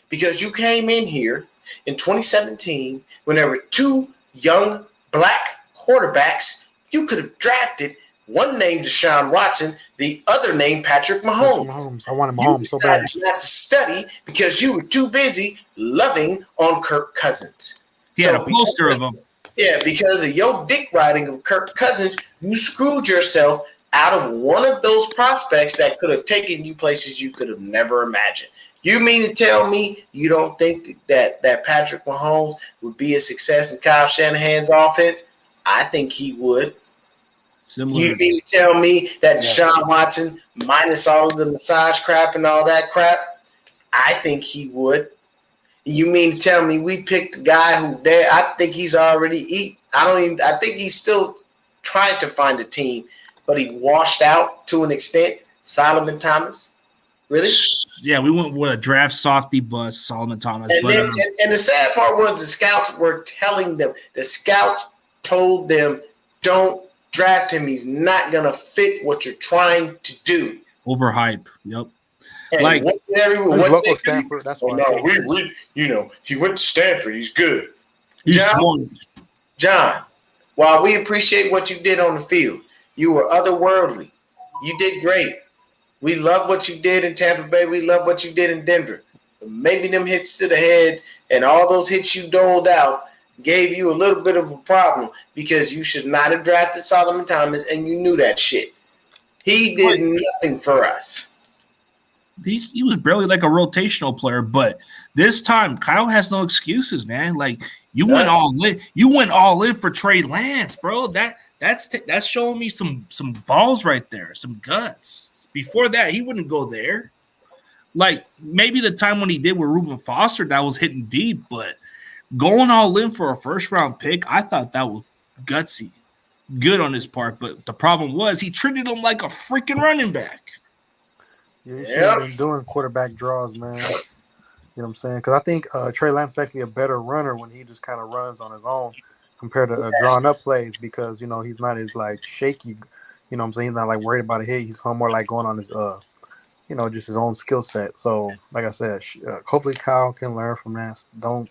Speaker 2: Because you came in here in 2017 when there were 2 young black quarterbacks. You could have drafted one named Deshaun Watson, the other named Patrick Mahomes.
Speaker 3: I wanted Mahomes so bad.
Speaker 2: You not to study because you were too busy loving on Kirk Cousins.
Speaker 1: He had a poster of him.
Speaker 2: Yeah, because of your dick riding of Kirk Cousins, you screwed yourself out of one of those prospects that could have taken you places you could have never imagined. You mean to tell me you don't think that Patrick Mahomes would be a success in Kyle Shanahan's offense? I think he would.
Speaker 1: Similar.
Speaker 2: You mean to tell me that Deshaun Watson, minus all of the massage crap and all that crap, I think he would. You mean to tell me we picked a guy who I think he's already eat. I think he's still trying to find a team, but he washed out to an extent. Solomon Thomas. Really?
Speaker 1: Yeah, we went with a draft softy bust, Solomon Thomas.
Speaker 2: And
Speaker 1: But
Speaker 2: then, and the sad part was the scouts were telling them. The scouts told them, "Don't draft him. He's not gonna fit what you're trying to do."
Speaker 1: overhype. Yep.
Speaker 2: And
Speaker 1: Like
Speaker 2: what did everyone?
Speaker 3: He's
Speaker 2: What
Speaker 3: local
Speaker 2: they do?
Speaker 3: Stanford. That's
Speaker 2: Oh
Speaker 3: why.
Speaker 2: no, we he went to Stanford. He's good.
Speaker 1: he's
Speaker 2: John,
Speaker 1: smart.
Speaker 2: John, while we appreciate what you did on the field, you were otherworldly. You did great. We love what you did in Tampa Bay. We love what you did in Denver. Maybe them hits to the head and all those hits you doled out gave you a little bit of a problem because you should not have drafted Solomon Thomas, and you knew that shit. He did nothing for us.
Speaker 1: He was barely like a rotational player, but this time Kyle has no excuses, man. Like you went all in. You went all in for Trey Lance, bro. That's showing me some balls right there, some guts. Before that, he wouldn't go there. Like maybe the time when he did with Reuben Foster, that was hitting deep, but going all in for a first round pick, I thought that was gutsy, good on his part. But the problem was he treated him like a freaking running back.
Speaker 3: Yeah, he should have been doing quarterback draws, man. You know what I'm saying? Because I think Trey Lance is actually a better runner when he just kind of runs on his own compared to drawing up plays because, he's not as, like, shaky. You know what I'm saying? He's not, like, worried about a hit. He's more like going on his, just his own skill set. So, like I said, hopefully Kyle can learn from that. Don't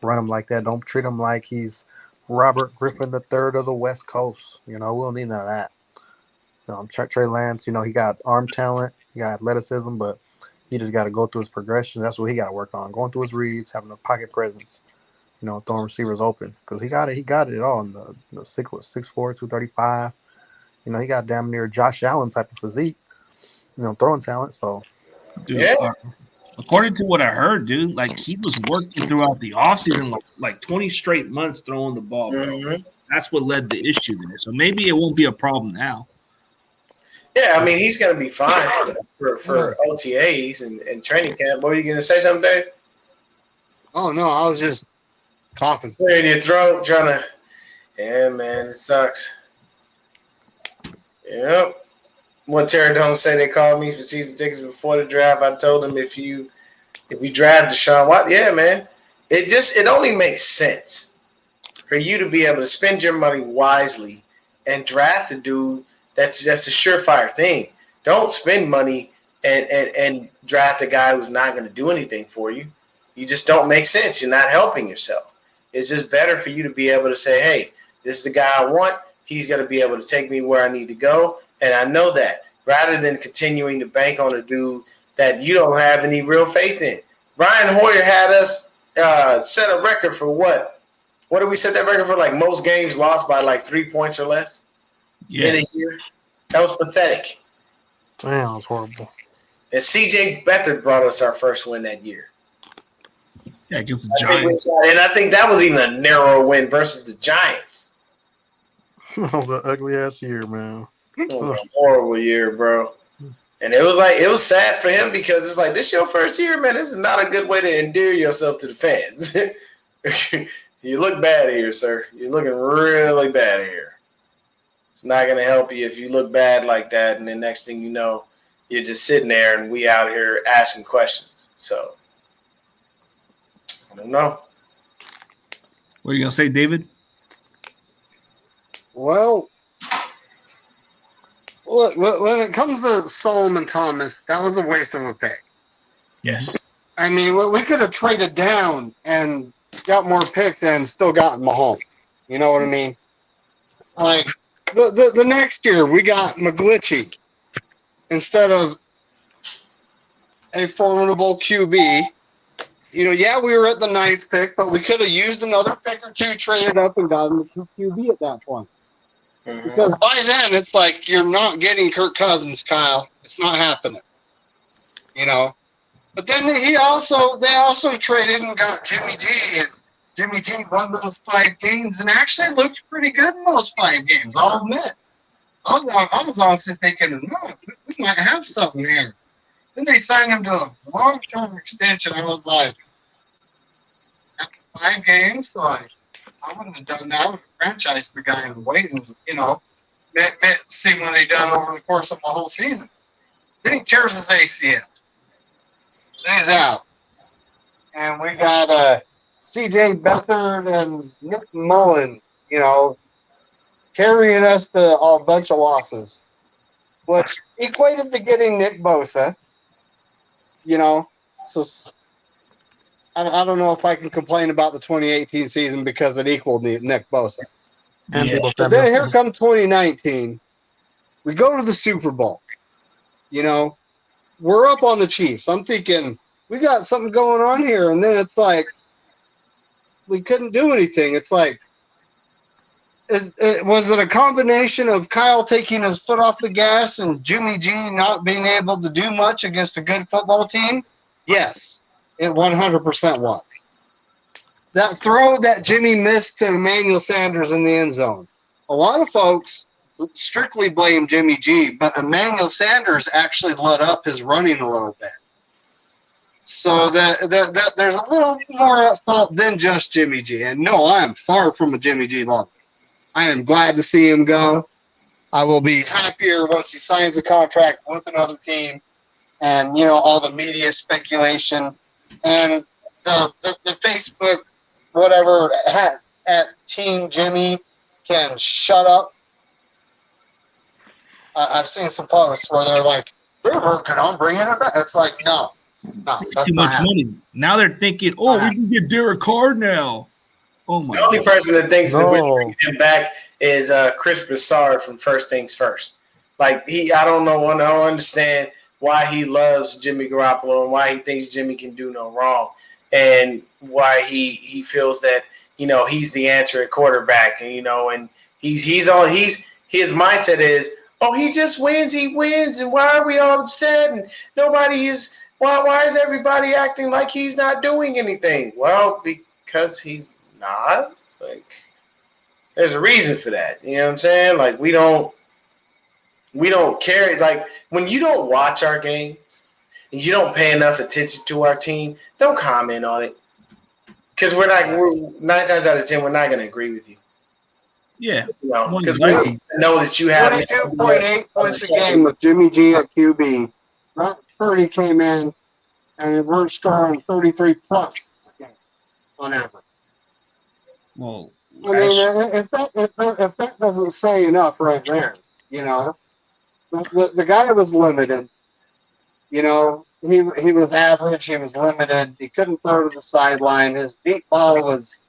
Speaker 3: run him like that. Don't treat him like he's Robert Griffin III of the West Coast. We don't need none of that. Trey Lance, he got arm talent. He got athleticism, but he just got to go through his progression. That's what he got to work on. Going through his reads, having a pocket presence, throwing receivers open. Because he got it all in the 6'4", 235. He got damn near Josh Allen type of physique, throwing talent. So,
Speaker 1: dude, according to what I heard, dude, like he was working throughout the offseason, like 20 straight months throwing the ball, bro. Mm-hmm. That's what led the issue there. So maybe it won't be a problem now.
Speaker 2: Yeah, I mean, he's going to be fine for OTAs and training camp. What are you going to say something, Dave?
Speaker 4: Oh, no, I was just coughing.
Speaker 2: Clearing your throat, trying to – yeah, man, it sucks. Yep. What Terry Dome say they called me for season tickets before the draft. I told them if you draft Deshaun Watson, yeah, man, it only makes sense for you to be able to spend your money wisely and draft a dude that's a surefire thing. Don't spend money and draft a guy who's not going to do anything for you. You just don't make sense. You're not helping yourself. It's just better for you to be able to say, hey, this is the guy I want. He's going to be able to take me where I need to go. And I know that, rather than continuing to bank on a dude that you don't have any real faith in. Brian Hoyer had us set a record for what? What did we set that record for? Like most games lost by like 3 points or less in a year. That was pathetic.
Speaker 3: Damn, that was horrible.
Speaker 2: And C.J. Beathard brought us our first win that year.
Speaker 1: Yeah, against the Giants.
Speaker 2: And I think that was even a narrow win versus the Giants.
Speaker 3: That was an ugly-ass year, man.
Speaker 2: It was a horrible year, bro. And it was sad for him because it's like, this your first year, man. This is not a good way to endear yourself to the fans. You look bad here, sir. You're looking really bad here. It's not going to help you if you look bad like that, and then next thing you know, you're just sitting there and we out here asking questions. So, I don't know.
Speaker 1: What are you going to say, David?
Speaker 4: Well, look, when it comes to Solomon Thomas, that was a waste of a pick.
Speaker 2: Yes.
Speaker 4: I mean, we could have traded down and got more picks and still got Mahomes. You know what I mean? Like, the next year, we got McGlinchey instead of a formidable QB. We were at the ninth pick, but we could have used another pick or two, traded up, and got him a QB at that point. Mm-hmm. Because by then, it's like you're not getting Kirk Cousins, Kyle. It's not happening. But then they also traded and got Jimmy G. And Jimmy G won those 5 games and actually looked pretty good in those 5 games, I'll admit. I was honestly thinking, no, we might have something here. Then they signed him to a long-term extension. I was like, 5 games? Like, I wouldn't have done that. I would have franchised the guy and wait and, see what he done over the course of the whole season. Then he tears his ACL. He's out. And we got C.J. Beathard and Nick Mullen, carrying us to a bunch of losses, which equated to getting Nick Bosa. So I don't know if I can complain about the 2018 season because it equaled Nick Bosa.
Speaker 3: And
Speaker 1: Yeah.
Speaker 3: Debo
Speaker 4: But then
Speaker 3: Samuel.
Speaker 4: here comes 2019. We go to the Super Bowl. We're up on the Chiefs. I'm thinking we got something going on here, and then it's like we couldn't do anything. It's like, was it a combination of Kyle taking his foot off the gas and Jimmy G not being able to do much against a good football team? Yes, it 100% was. That throw that Jimmy missed to Emmanuel Sanders in the end zone. A lot of folks strictly blame Jimmy G, but Emmanuel Sanders actually let up his running a little bit. So that there's a little more at fault than just Jimmy G. And no, I am far from a Jimmy G lover. I am glad to see him go. I will be happier once he signs a contract with another team, and all the media speculation and the Facebook whatever at Team Jimmy can shut up. I've seen some posts where they're like, "We're working on bringing it back." It's like, no, that's
Speaker 1: Too much
Speaker 4: happening.
Speaker 1: money. Now they're thinking, oh, we can get Derek Carr now. Oh my
Speaker 2: The only
Speaker 1: God.
Speaker 2: person that thinks that we're
Speaker 3: No.
Speaker 2: bringing him back is Chris Broussard from First Things First. Like I don't understand why he loves Jimmy Garoppolo and why he thinks Jimmy can do no wrong, and why he feels that he's the answer at quarterback, and his mindset is, oh, he just wins, and why are we all upset? And nobody is. Why is everybody acting like he's not doing anything? Well, because he's not. Like, there's a reason for that. You know what I'm saying? Like, we don't care. Like, when you don't watch our games and you don't pay enough attention to our team, don't comment on it. Because we're 9 times out of 10, we're not going to agree with you.
Speaker 1: Yeah.
Speaker 2: Because we know that you have
Speaker 4: 22.8 points a game with Jimmy G at QB. Brock Purdy came in, and we're scoring 33 plus a game on average.
Speaker 1: Well,
Speaker 4: I mean, if that doesn't say enough right there, the guy was limited. He was average. He was limited. He couldn't throw to the sideline. His deep ball was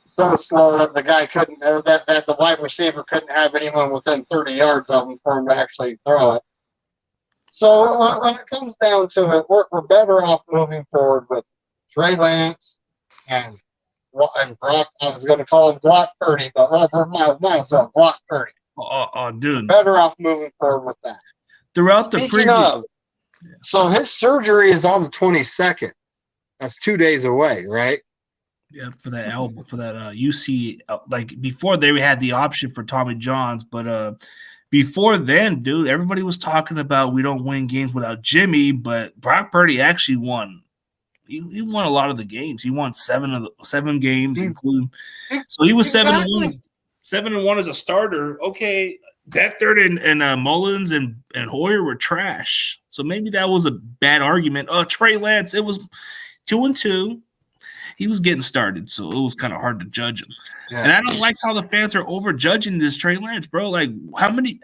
Speaker 4: so slow that the guy couldn't, that the wide receiver couldn't have anyone within 30 yards of him for him to actually throw it. So when it comes down to it, we're better off moving forward with Trey Lance and Brock. I was going to call him Brock Purdy, but might as well Brock Purdy.
Speaker 1: Dude.
Speaker 4: Better off moving forward with that.
Speaker 1: Throughout
Speaker 4: Speaking
Speaker 1: the previous,
Speaker 4: of, so his surgery is on the 22nd. That's 2 days away, right?
Speaker 1: Yeah, for that elbow, for that UC, like before they had the option for Tommy John's, but before then, dude, everybody was talking about we don't win games without Jimmy, but Brock Purdy actually won. He won a lot of the games. He won 7 games, including. So he was 7-1. 7-1 as a starter. Okay, Beathard and Mullins and Hoyer were trash. So maybe that was a bad argument. Trey Lance, it was 2-2. He was getting started, so it was kind of hard to judge him. Yeah. And I don't like how the fans are over-judging this Trey Lance, bro. Like, how many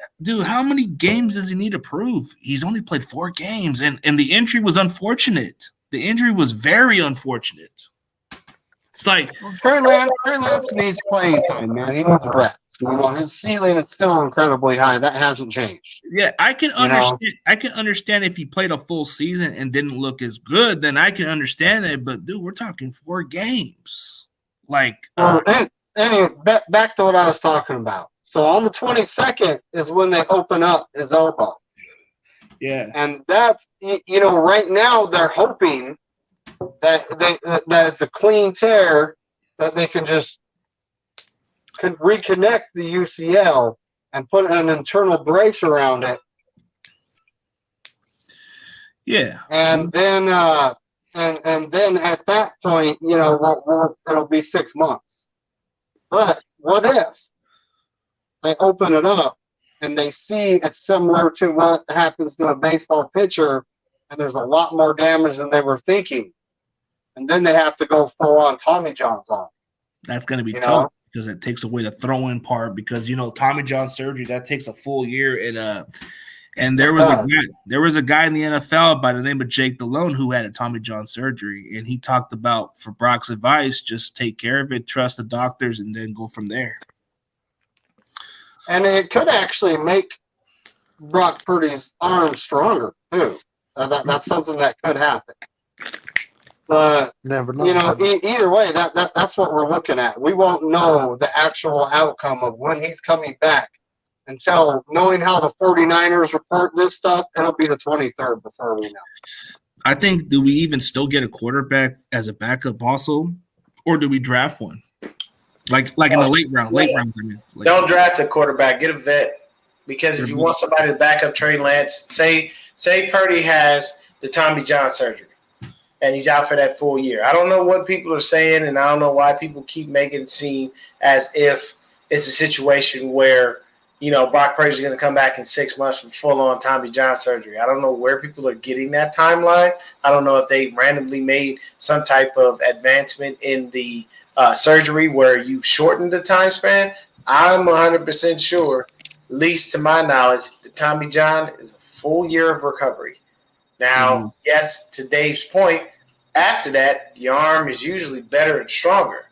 Speaker 1: games does he need to prove? He's only played 4 games, and the injury was unfortunate. The injury was very unfortunate. It's like
Speaker 4: Trey Lance needs playing time, man. He needs reps. His ceiling is still incredibly high. That hasn't changed.
Speaker 1: Yeah, I can understand. I can understand if he played a full season and didn't look as good, then I can understand it. But dude, we're talking 4 games. Like,
Speaker 4: anyway, back to what I was talking about. So on the 22nd is when they open up his elbow.
Speaker 1: Yeah,
Speaker 4: and that's right now they're hoping that it's a clean tear that they can just reconnect the UCL and put an internal brace around it.
Speaker 1: Yeah,
Speaker 4: and then and then at that point, it'll be 6 months. But what if they open it up and they see it's similar to what happens to a baseball pitcher and there's a lot more damage than they were thinking. And then they have to go full on Tommy John's on.
Speaker 1: That's going to be
Speaker 4: You
Speaker 1: tough
Speaker 4: know?
Speaker 1: because it takes away the throw-in part. Because Tommy John surgery that takes a full year. And there was a guy in the NFL by the name of Jake Delhomme who had a Tommy John surgery, and he talked about, for Brock's advice, just take care of it, trust the doctors, and then go from there.
Speaker 4: And it could actually make Brock Purdy's arm stronger too. That's something that could happen. But
Speaker 3: Never know.
Speaker 4: Either way, that's what we're looking at. We won't know the actual outcome of when he's coming back until, knowing how the 49ers report this stuff, it'll be the 23rd before we know.
Speaker 1: I think, do we even still get a quarterback as a backup also, or do we draft one? Like in the late rounds.
Speaker 2: Don't draft a quarterback. Get a vet, because if you want somebody to back up Trey Lance, say Purdy has the Tommy John surgery, and he's out for that full year. I don't know what people are saying, and I don't know why people keep making it seem as if it's a situation where, Brock Purdy's going to come back in 6 months from full-on Tommy John surgery. I don't know where people are getting that timeline. I don't know if they randomly made some type of advancement in the surgery where you've shortened the time span. I'm 100% sure, at least to my knowledge, that Tommy John is a full year of recovery. Now, yes, to Dave's point, after that, your arm is usually better and stronger.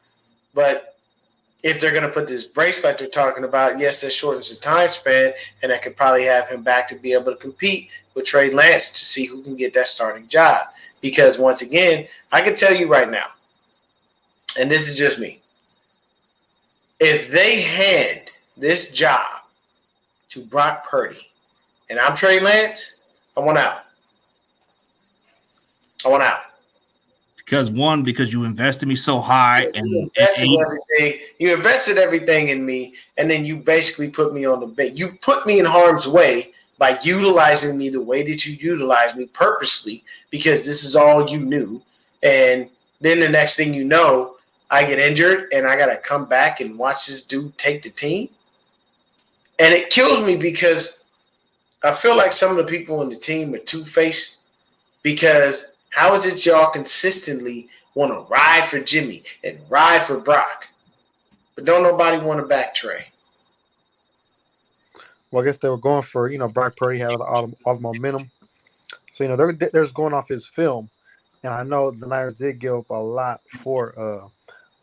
Speaker 2: But if they're going to put this brace like they're talking about, yes, that shortens the time span, and that could probably have him back to be able to compete with Trey Lance to see who can get that starting job. Because, once again, I can tell you right now, and this is just me, if they hand this job to Brock Purdy and I'm Trey Lance, I want out. Because you invested in me so high, and you invested everything in me, and then you basically put me on the bait. You put me in harm's way by utilizing me the way that you utilized me purposely, because this is all you knew. And then the next thing you know, I get injured and I got to come back and watch this dude take the team. And it kills me because I feel like some of the people on the team are two-faced, because how is it y'all consistently want to ride for Jimmy and ride for Brock, but don't nobody want to back Trey?
Speaker 3: Well, I guess they were going for, Brock Purdy had all the momentum. So, they're just going off his film. And I know the Niners did give up a lot for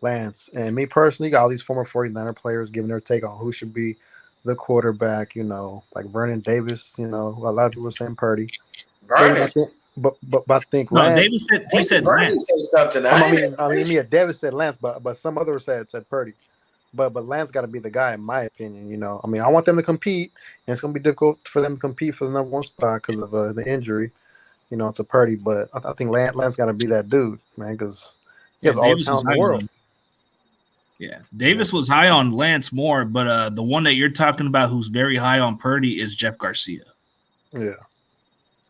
Speaker 3: Lance. And me personally, got all these former 49er players giving their take on who should be the quarterback, like Vernon Davis, a lot of people were saying Purdy.
Speaker 2: Vernon?
Speaker 3: But I think
Speaker 1: no,
Speaker 3: Lance.
Speaker 1: Davis said Lance.
Speaker 2: Something.
Speaker 3: Davis said Lance, but some others said Purdy. But Lance got to be the guy, in my opinion. I want them to compete, and it's going to be difficult for them to compete for the number one spot because of the injury, to Purdy. But I think Lance got to be that dude, man, because he has all the talent in the world.
Speaker 1: Yeah, Davis was high on Lance more, but the one that you're talking about who's very high on Purdy is Jeff Garcia.
Speaker 3: Yeah.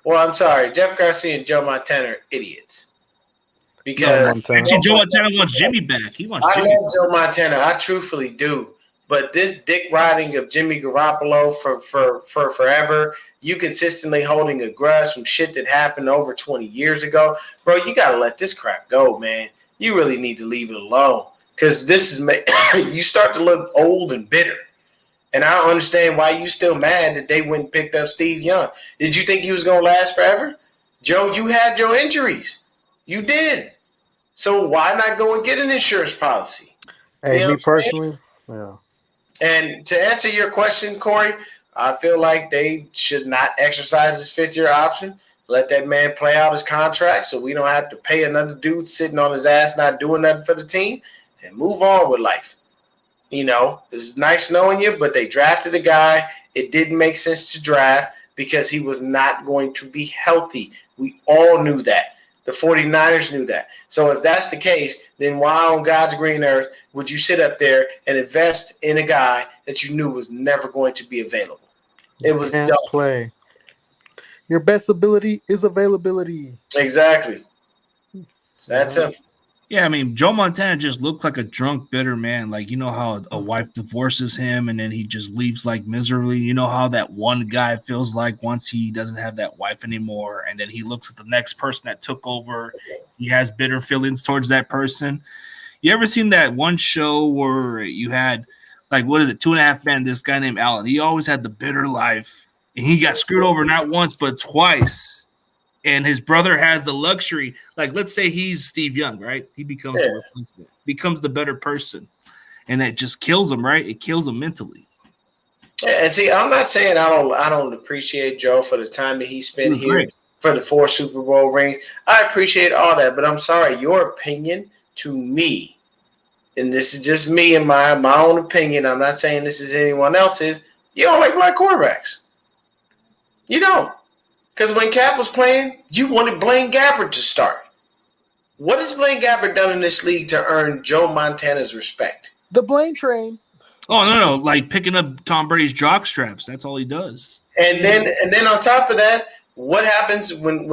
Speaker 2: Well, I'm sorry. Jeff Garcia and Joe Montana are idiots. Because
Speaker 1: actually, Joe Montana wants Jimmy back. He wants Jimmy.
Speaker 2: I love Joe Montana. I truthfully do. But this dick riding of Jimmy Garoppolo for forever, you consistently holding a grudge from shit that happened over 20 years ago, bro, you got to let this crap go, man. You really need to leave it alone, because you start to look old and bitter. And I don't understand why you still mad that they went and picked up Steve Young. Did you think he was going to last forever? Joe, you had your injuries. You did. So why not go and get an insurance policy?
Speaker 3: Hey, me personally, yeah.
Speaker 2: And to answer your question, Corey, I feel like they should not exercise his fifth-year option. Let that man play out his contract so we don't have to pay another dude sitting on his ass not doing nothing for the team, and move on with life. It's nice knowing you, but they drafted a guy. It didn't make sense to draft because he was not going to be healthy. We all knew that. The 49ers knew that. So if that's the case, then why on God's green earth would you sit up there and invest in a guy that you knew was never going to be available? It was dumb.
Speaker 3: Play. Your best ability is availability.
Speaker 2: Exactly. It's that simple.
Speaker 1: Yeah, I mean, Joe Montana just looks like a drunk, bitter man. Like, you know how a wife divorces him and then he just leaves like miserably. You know how that one guy feels like once he doesn't have that wife anymore, and then he looks at the next person that took over. He has bitter feelings towards that person. You ever seen that one show where you had, like, what is it, 2.5 Men, this guy named Alan? He always had the bitter life, and he got screwed over not once but twice. And his brother has the luxury. Like, let's say he's Steve Young, right? He becomes the replacement, becomes the better person, and that just kills him, right? It kills him mentally.
Speaker 2: Yeah, and see, I'm not saying I don't appreciate Joe for the time that he spent here for the 4 Super Bowl rings. I appreciate all that, but I'm sorry, your opinion to me, and this is just me and my own opinion. I'm not saying this is anyone else's. You don't like black quarterbacks. You don't. Because when Cap was playing, you wanted Blaine Gabbert to start. What has Blaine Gabbert done in this league to earn Joe Montana's respect?
Speaker 5: The Blaine train.
Speaker 1: Oh, no. Like picking up Tom Brady's jock straps. That's all he does.
Speaker 2: And then on top of that, what happens when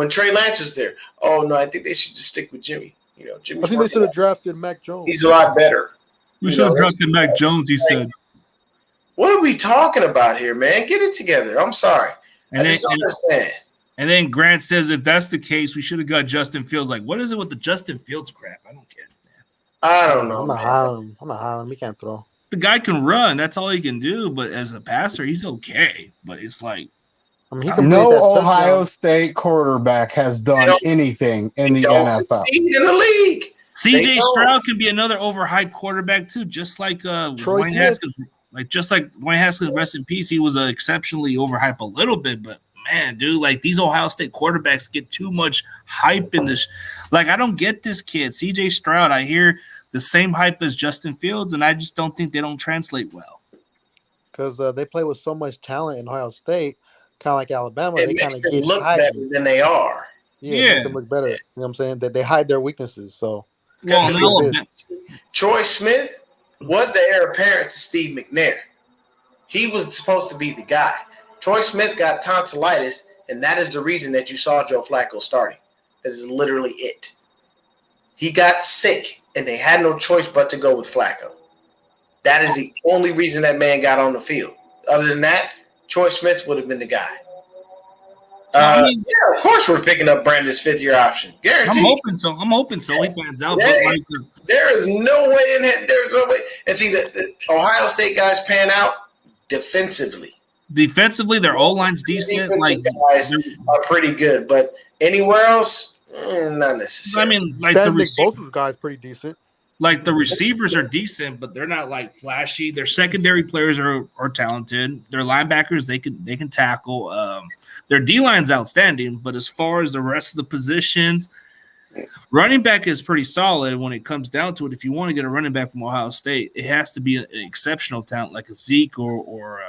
Speaker 2: Trey Lance was there? Oh, no, I think they should just stick with Jimmy. You know, Jimmy.
Speaker 5: I think they should have drafted Mac Jones.
Speaker 2: He's a lot better.
Speaker 1: We should have drafted Mac Jones, he said.
Speaker 2: What are we talking about here, man? Get it together. I'm sorry. I just don't understand.
Speaker 1: And then Grant says, if that's the case, we should have got Justin Fields. Like, what is it with the Justin Fields crap? I don't get it, man.
Speaker 2: I don't know.
Speaker 5: I'm not hiring him. He can't throw.
Speaker 1: The guy can run. That's all he can do. But as a passer, he's okay. But it's like,
Speaker 5: I mean, he can
Speaker 4: no Ohio State quarterback has done anything in the NFL.
Speaker 2: In the league.
Speaker 1: CJ Stroud can be another overhyped quarterback too, just like Dwayne Haskins. Just like Dwayne Haskins, rest in peace. He was exceptionally overhyped a little bit, but man, dude, like these Ohio State quarterbacks get too much hype in this. Like, I don't get this kid, CJ Stroud. I hear the same hype as Justin Fields, and I just don't think they don't translate well.
Speaker 5: Because they play with so much talent in Ohio State, kind of like Alabama.
Speaker 2: It
Speaker 5: they
Speaker 2: makes
Speaker 5: kind of
Speaker 2: them
Speaker 5: get
Speaker 2: look better than they are.
Speaker 5: Yeah, it makes them look better. You know what I'm saying? That they hide their weaknesses. So,
Speaker 2: Troy Smith was the heir apparent to Steve McNair. He was supposed to be the guy. Troy Smith got tonsillitis, and that is the reason that you saw Joe Flacco starting. That is literally it. He got sick, and they had no choice but to go with Flacco. That is the only reason that man got on the field. Other than that, Troy Smith would have been the guy. Yeah, of course we're picking up Brandon's 5th-year option. Guaranteed.
Speaker 1: I'm hoping so. He pans out.
Speaker 2: Yeah,
Speaker 1: but
Speaker 2: there is no way in it. There's no way. And see, the Ohio State guys pan out defensively.
Speaker 1: Defensively, their O-line's decent. Like,
Speaker 2: guys are pretty good, but anywhere else, not necessarily.
Speaker 1: I mean, like
Speaker 5: both of guys pretty decent.
Speaker 1: Like the receivers are decent, but they're not like flashy. Their secondary players are talented. Their linebackers, they can tackle. Their D-line's outstanding, but as far as the rest of the positions, running back is pretty solid when it comes down to it. If you want to get a running back from Ohio State, it has to be an exceptional talent like a Zeke or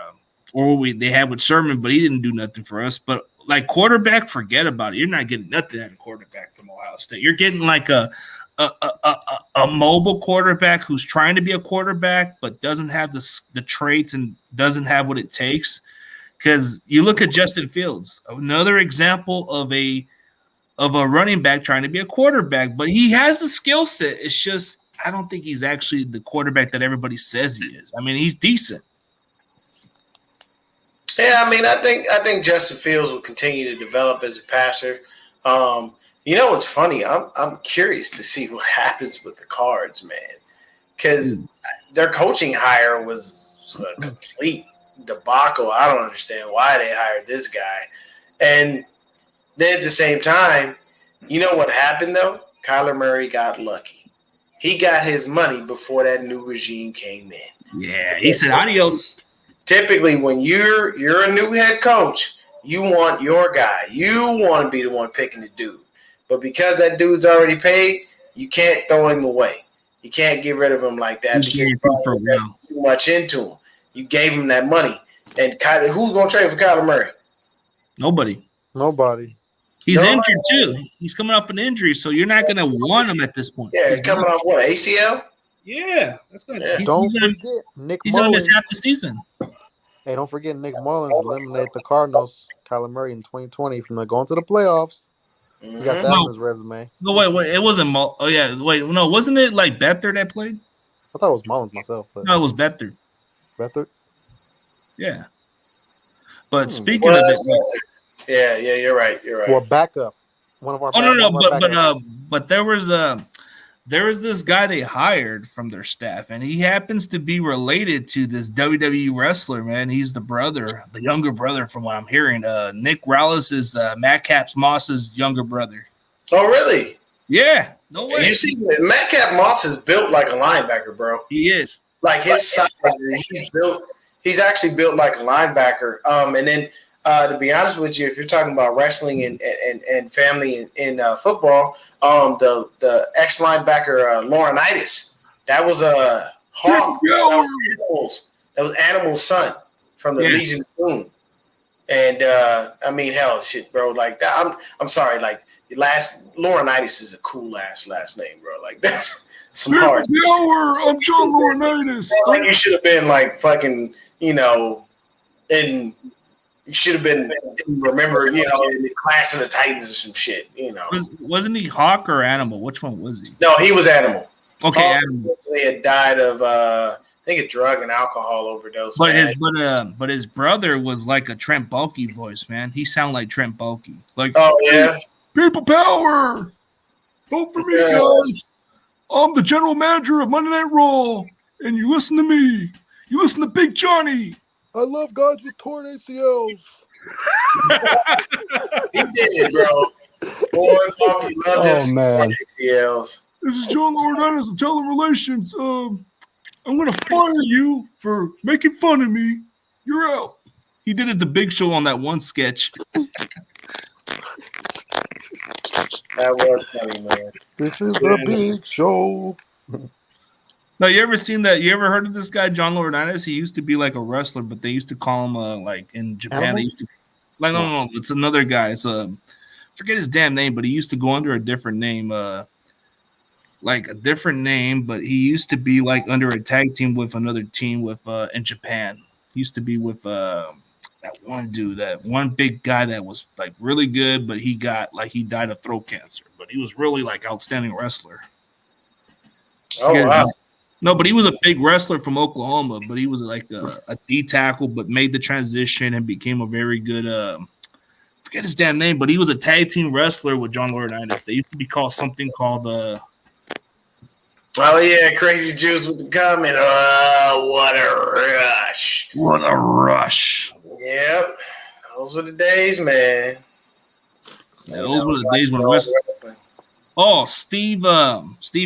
Speaker 1: what they had with Sherman, but he didn't do nothing for us. But like quarterback, forget about it. You're not getting nothing out of quarterback from Ohio State. You're getting like a mobile quarterback who's trying to be a quarterback but doesn't have the traits and doesn't have what it takes. Because you look at Justin Fields, another example of a running back trying to be a quarterback, but he has the skill set. It's just I don't think he's actually the quarterback that everybody says he is. I mean, he's decent.
Speaker 2: Yeah, I mean, I think Justin Fields will continue to develop as a passer. You know what's funny? I'm curious to see what happens with the Cards, man, because their coaching hire was a complete debacle. I don't understand why they hired this guy. And then at the same time, you know what happened though? Kyler Murray got lucky. He got his money before that new regime came in.
Speaker 1: Yeah, he said adios.
Speaker 2: Typically, when you're a new head coach, you want your guy. You want to be the one picking the dude. But because that dude's already paid, you can't throw him away. You can't get rid of him like that. Because you invest too much into him. You gave him that money. And Kyler, who's going to trade for Kyler Murray?
Speaker 1: Nobody. He's injured too. He's coming off an injury, so you're not going to want him at this point.
Speaker 2: Yeah, he's coming off what, ACL?
Speaker 1: Yeah, that's good.
Speaker 2: Yeah.
Speaker 5: Don't forget Nick
Speaker 1: He's going to
Speaker 5: Mullins.
Speaker 1: miss half the season.
Speaker 5: Hey, don't forget Nick Mullins eliminated the Cardinals, Kyler Murray in 2020 from going to the playoffs. He got that
Speaker 1: No.
Speaker 5: on his resume.
Speaker 1: No, wait, it wasn't. Oh yeah, wait, no, wasn't it like Beathard that played?
Speaker 5: I thought it was Mullins myself, but
Speaker 1: No, it was Beathard.
Speaker 5: Beathard.
Speaker 1: Yeah. But speaking
Speaker 2: Well,
Speaker 1: of it,
Speaker 2: yeah, you're right. You're right.
Speaker 5: Well, backup. One of our.
Speaker 1: oh no,
Speaker 5: one of our backups.
Speaker 1: but there was this guy they hired from their staff, and he happens to be related to this WWE wrestler, man. He's the younger brother, from what I'm hearing. Nick Rallis is Madcap Moss's younger brother.
Speaker 2: Oh, really?
Speaker 1: Yeah, no way.
Speaker 2: You see, Madcap Moss is built like a linebacker, bro.
Speaker 1: He is.
Speaker 2: Like his size, he's actually built like a linebacker. And then to be honest with you, if you're talking about wrestling and family in football, the ex linebacker Laurinaitis, that was a Hawk. That was Animal's son from the Legion of Boom. And I mean, hell, shit, bro. Like that, I'm sorry. Like Laurinaitis is a cool ass last name, bro. Like that's some hard.
Speaker 1: I'm John Laurinaitis.
Speaker 2: Like you should have been like fucking, and you should have been remember, in the Clash of the Titans or some shit,
Speaker 1: Wasn't he Hawk or Animal? Which one was he?
Speaker 2: No, he was Animal.
Speaker 1: Okay,
Speaker 2: Hawk
Speaker 1: Animal.
Speaker 2: He had died of I think a drug and alcohol overdose.
Speaker 1: But his brother was like a Trent Baalke voice, man. He sounded like Trent Baalke. Like,
Speaker 2: oh yeah,
Speaker 1: people power. Vote for me, guys. I'm the general manager of Monday Night Raw, and you listen to me. You listen to Big Johnny.
Speaker 5: I love guys with torn ACLs.
Speaker 2: He did, bro. Boy, Bobby loved him.
Speaker 4: Man.
Speaker 2: ACLs.
Speaker 1: This is John Laurinaitis of Telerelations. I'm going to fire you for making fun of me. You're out. He did it the Big Show on that one sketch.
Speaker 2: That was funny, man.
Speaker 5: This is the Big Show.
Speaker 1: No, you ever seen that? You ever heard of this guy, John Laurinaitis? He used to be like a wrestler, but they used to call him like in Japan.
Speaker 5: Animal?
Speaker 1: They used to like no, it's another guy. It's forget his damn name, but he used to go under a different name. Like a different name, but he used to be like under a tag team with another team with in Japan. He used to be with that one dude, that one big guy that was like really good, but he died of throat cancer. But he was really like outstanding wrestler.
Speaker 2: Oh wow.
Speaker 1: No, but he was a big wrestler from Oklahoma, but he was like a D tackle, but made the transition and became a very good forget his damn name, but he was a tag team wrestler with John Laurinaitis. They used to be called something called
Speaker 2: oh yeah, Crazy Juice with the comment. Oh, what a rush.
Speaker 1: What a rush.
Speaker 2: Yep. Those were the days, man.
Speaker 1: Yeah, those were the days when wrestling. Oh, Steve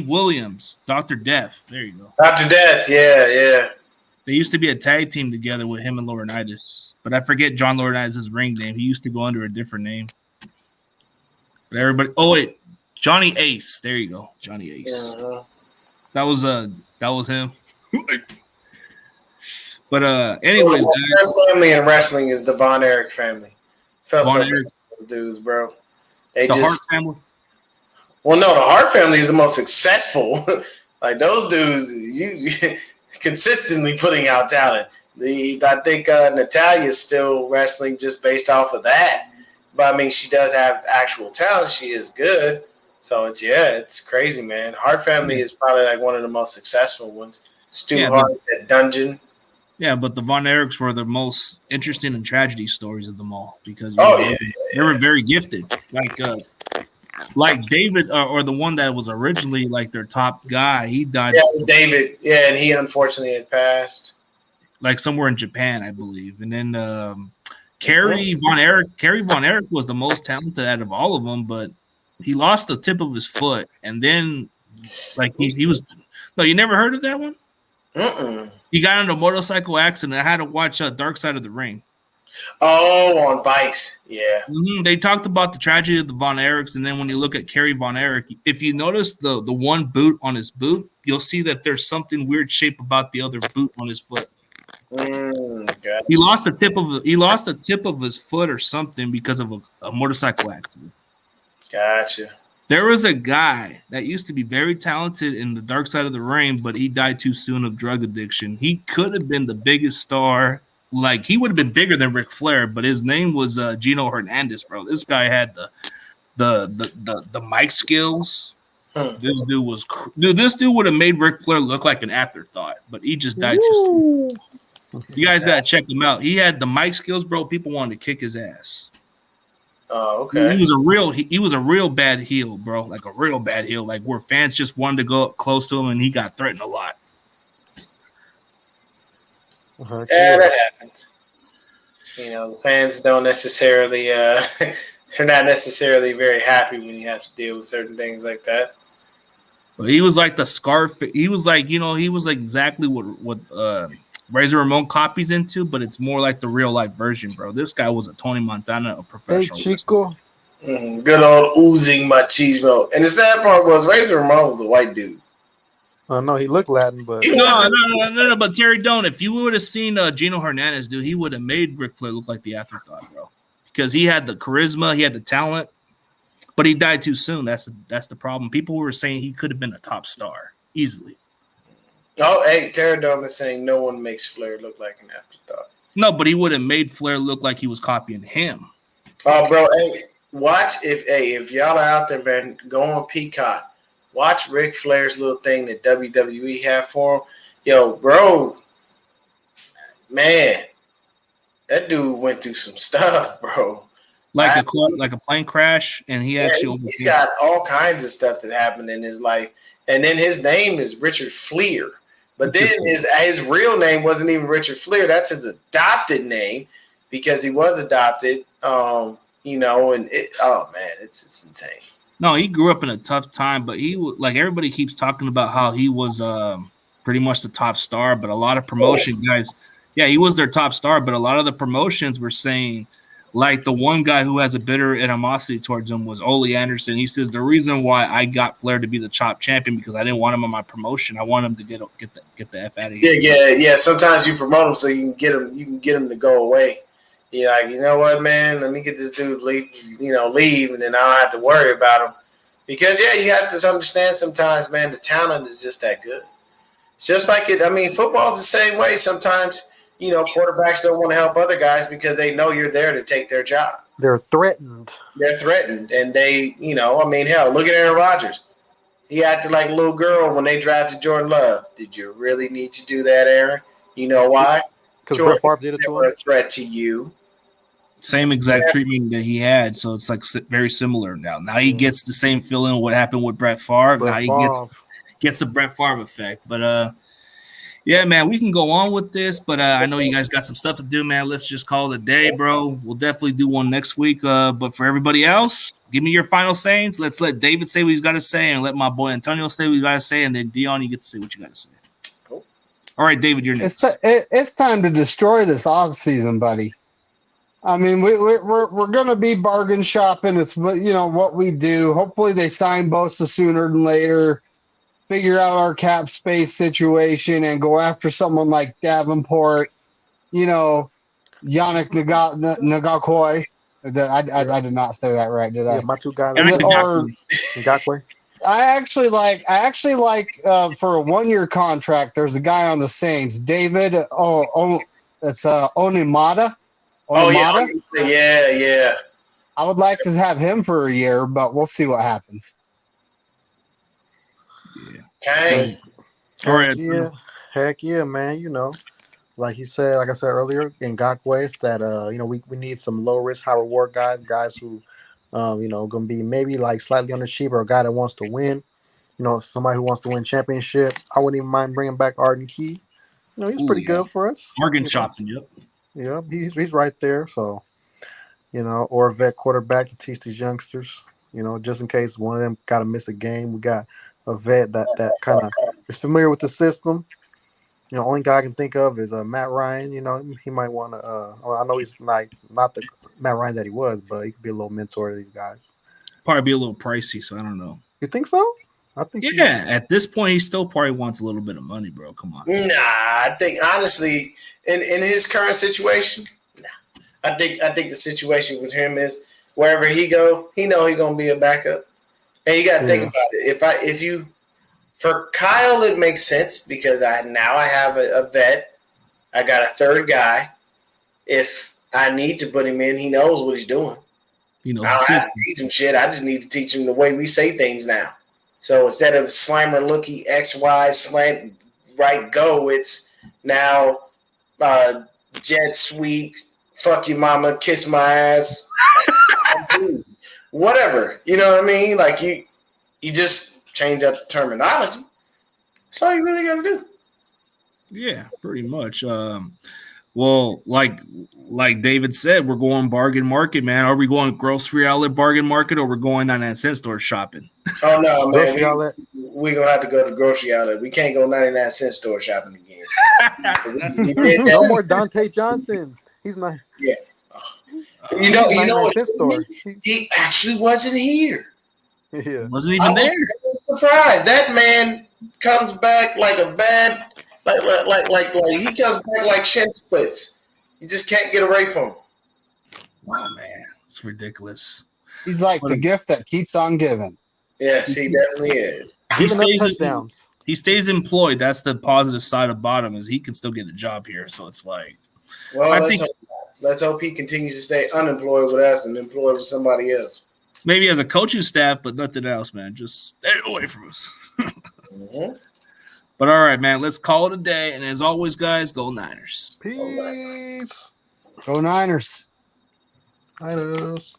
Speaker 1: Williams, Dr. Death. There you go.
Speaker 2: Dr. Death, yeah.
Speaker 1: They used to be a tag team together with him and Laurinaitis. But I forget John Laurinaitis' ring name. He used to go under a different name. But everybody, wait, Johnny Ace. There you go, Johnny Ace.
Speaker 2: Uh-huh.
Speaker 1: That was him. But anyways,
Speaker 2: the first family in wrestling is the Von Erich family. Felt
Speaker 1: Von
Speaker 2: so
Speaker 1: Erich.
Speaker 2: bad, dudes, bro. They
Speaker 1: the
Speaker 2: just
Speaker 1: Hart family.
Speaker 2: well, no, the Hart family is the most successful. Like those dudes, you consistently putting out talent. I think Natalia's still wrestling just based off of that. But I mean, she does have actual talent. She is good. So it's crazy, man. Hart family is probably like one of the most successful ones. Stu Hart at Dungeon.
Speaker 1: Yeah, but the Von Erichs were the most interesting and tragedy stories of them all because they were very gifted. Like David, or the one that was originally like their top guy, he died.
Speaker 2: Yeah, David. Yeah, and he unfortunately had passed.
Speaker 1: Like somewhere in Japan, I believe. And then Kerry Von Erich was the most talented out of all of them, but he lost the tip of his foot. And then, like he was. No, you never heard of that one? He got in a motorcycle accident. I had to watch Dark Side of the Ring.
Speaker 2: Oh, on Vice, yeah.
Speaker 1: Mm-hmm. They talked about the tragedy of the Von Erichs, and then when you look at Kerry Von Erich, if you notice the one boot on his boot, you'll see that there's something weird shape about the other boot on his foot.
Speaker 2: Gotcha.
Speaker 1: He lost the tip of his foot or something because of a motorcycle accident.
Speaker 2: Gotcha.
Speaker 1: There was a guy that used to be very talented in the Dark Side of the Ring, but he died too soon of drug addiction. He could have been the biggest star. Like, he would have been bigger than Ric Flair, but his name was Gino Hernandez, bro. This guy had the mic skills.
Speaker 2: Hmm.
Speaker 1: This dude would have made Ric Flair look like an afterthought, but he just died too soon. You guys gotta check him out. He had the mic skills, bro. People wanted to kick his ass.
Speaker 2: Oh, okay.
Speaker 1: He was a real bad heel, bro. Like a real bad heel. Like where fans just wanted to go up close to him, and he got threatened a lot.
Speaker 2: Yeah, that happens. You know, the fans don't necessarily they're not necessarily very happy when you have to deal with certain things like that.
Speaker 1: But he was like the scarf. He was like, he was like exactly what Razor Ramon copies into, but it's more like the real life version, bro. This guy was a Tony Montana, a professional.
Speaker 5: Hey, Chico.
Speaker 2: Good old oozing machismo. And the sad part was Razor Ramon was a white dude.
Speaker 5: No, he looked Latin, but
Speaker 1: No. But Terry, if you would have seen Gino Hernandez, dude, he would have made Ric Flair look like the afterthought, bro, because he had the charisma, he had the talent, but he died too soon. That's the problem. People were saying he could have been a top star easily.
Speaker 2: Oh, hey, Terry Dome is saying no one makes Flair look like an afterthought.
Speaker 1: No, but he would have made Flair look like he was copying him.
Speaker 2: Oh, bro, hey, watch if y'all are out there, man, go on Peacock. Watch Ric Flair's little thing that WWE had for him. Yo, bro, man, that dude went through some stuff, bro.
Speaker 1: Like a plane crash, and he's
Speaker 2: got all kinds of stuff that happened in his life. And then his name is Richard Fleer. But then his real name wasn't even Richard Fleer. That's his adopted name because he was adopted, and it's insane.
Speaker 1: No, he grew up in a tough time, but everybody keeps talking about how he was pretty much the top star, but a lot of promotion guys, he was their top star, but a lot of the promotions were saying, like the one guy who has a bitter animosity towards him was Ole Anderson. He says the reason why I got Flair to be the top champion because I didn't want him on my promotion. I want him to get the F out of here.
Speaker 2: Yeah. Sometimes you promote him so you can get him to go away. You're like, you know what, man? Let me get this dude leave, and then I don't have to worry about him. Because you have to understand sometimes, man, the talent is just that good. It's just like football's the same way. Sometimes, quarterbacks don't want to help other guys because they know you're there to take their job.
Speaker 5: They're threatened.
Speaker 2: And they, hell, look at Aaron Rodgers. He acted like a little girl when they drafted Jordan Love. Did you really need to do that, Aaron? You know why?
Speaker 5: Because Brett Favre did it to him.
Speaker 2: A threat to you.
Speaker 1: Same exact treatment that he had, so it's like very similar now. Now he gets the same feeling of what happened with Brett Favre. Now he gets the Brett Favre effect. But yeah, man, we can go on with this, but I know you guys got some stuff to do, man. Let's just call it a day, bro. We'll definitely do one next week. But for everybody else, give me your final sayings. Let's let David say what he's got to say, and let my boy Antonio say what he's got to say, and then Dion, you get to say what you got to say. Cool. All right, David, you're next.
Speaker 4: It's time to destroy this off season, buddy. I mean, we're going to be bargain shopping. It's what we do. Hopefully they sign Bosa sooner than later, figure out our cap space situation, and go after someone like Davenport, Yannick Ngakwe. I did not say that right, did I?
Speaker 5: Yeah, my two guys.
Speaker 4: Ngakwe. I actually like for a 1-year contract, there's a guy on the Saints, David it's Onimata.
Speaker 2: Oh, yeah.
Speaker 4: I would like to have him for a year, but we'll see what happens.
Speaker 2: Yeah. Okay.
Speaker 1: All right.
Speaker 5: Heck yeah, man. Like I said earlier, Ngakwe, it's that we need some low risk, high reward guys who gonna be maybe like slightly under cheap, or a guy that wants to win. Somebody who wants to win championship. I wouldn't even mind bringing back Arden Key. He's pretty good for us.
Speaker 1: Bargain shopping, yep.
Speaker 5: Yeah, he's right there. So, or a vet quarterback to teach these youngsters. Just in case one of them got to miss a game, we got a vet that kind of is familiar with the system. Only guy I can think of is Matt Ryan. He might want to. I know he's not the Matt Ryan that he was, but he could be a little mentor to these guys.
Speaker 1: Probably be a little pricey, so I don't know.
Speaker 5: You think so? I think.
Speaker 1: Yeah, at this point, he still probably wants a little bit of money, bro. Come on.
Speaker 2: Nah, I think honestly, in his current situation, I think the situation with him is wherever he go, he know he gonna be a backup, and you got to think about it. For Kyle, it makes sense because I have a vet. I got a third guy. If I need to put him in, he knows what he's doing.
Speaker 1: You know,
Speaker 2: I don't have to teach him shit. I just need to teach him the way we say things now. So instead of slimer looky XY slant right go, it's now jet sweep, fuck your mama, kiss my ass, whatever. You know what I mean? Like you just change up the terminology. That's all you really got to do.
Speaker 1: Yeah, pretty much. Well, like David said, we're going bargain market, man. Are we going grocery outlet bargain market, or we're going 99-cent store shopping?
Speaker 2: Oh no, man.
Speaker 5: Grocery outlet.
Speaker 2: We're gonna have to go to grocery outlet. We can't go 99-cent store shopping again. we did that.
Speaker 5: No more Dante Johnsons. He's not.
Speaker 2: Yeah. You know what?
Speaker 5: 99-cent store.
Speaker 2: He actually wasn't here.
Speaker 5: Yeah.
Speaker 1: Wasn't even there.
Speaker 2: Was surprised. That man comes back like a bad, like he comes back like shin splits. You just can't get away from him.
Speaker 1: Oh man, it's ridiculous.
Speaker 4: He's like the gift that keeps on giving.
Speaker 2: Yes, he definitely is.
Speaker 5: Giving up touchdowns.
Speaker 1: He stays employed. That's the positive side of bottom, is he can still get a job here. So it's like,
Speaker 2: Well, let's hope he continues to stay unemployed with us and employed with somebody else.
Speaker 1: maybe as a coaching staff, but nothing else, man. Just stay away from us.
Speaker 2: Mm-hmm.
Speaker 1: But all right, man, let's call it a day. And as always, guys, go Niners.
Speaker 5: Peace.
Speaker 4: Go Niners.
Speaker 5: Niners.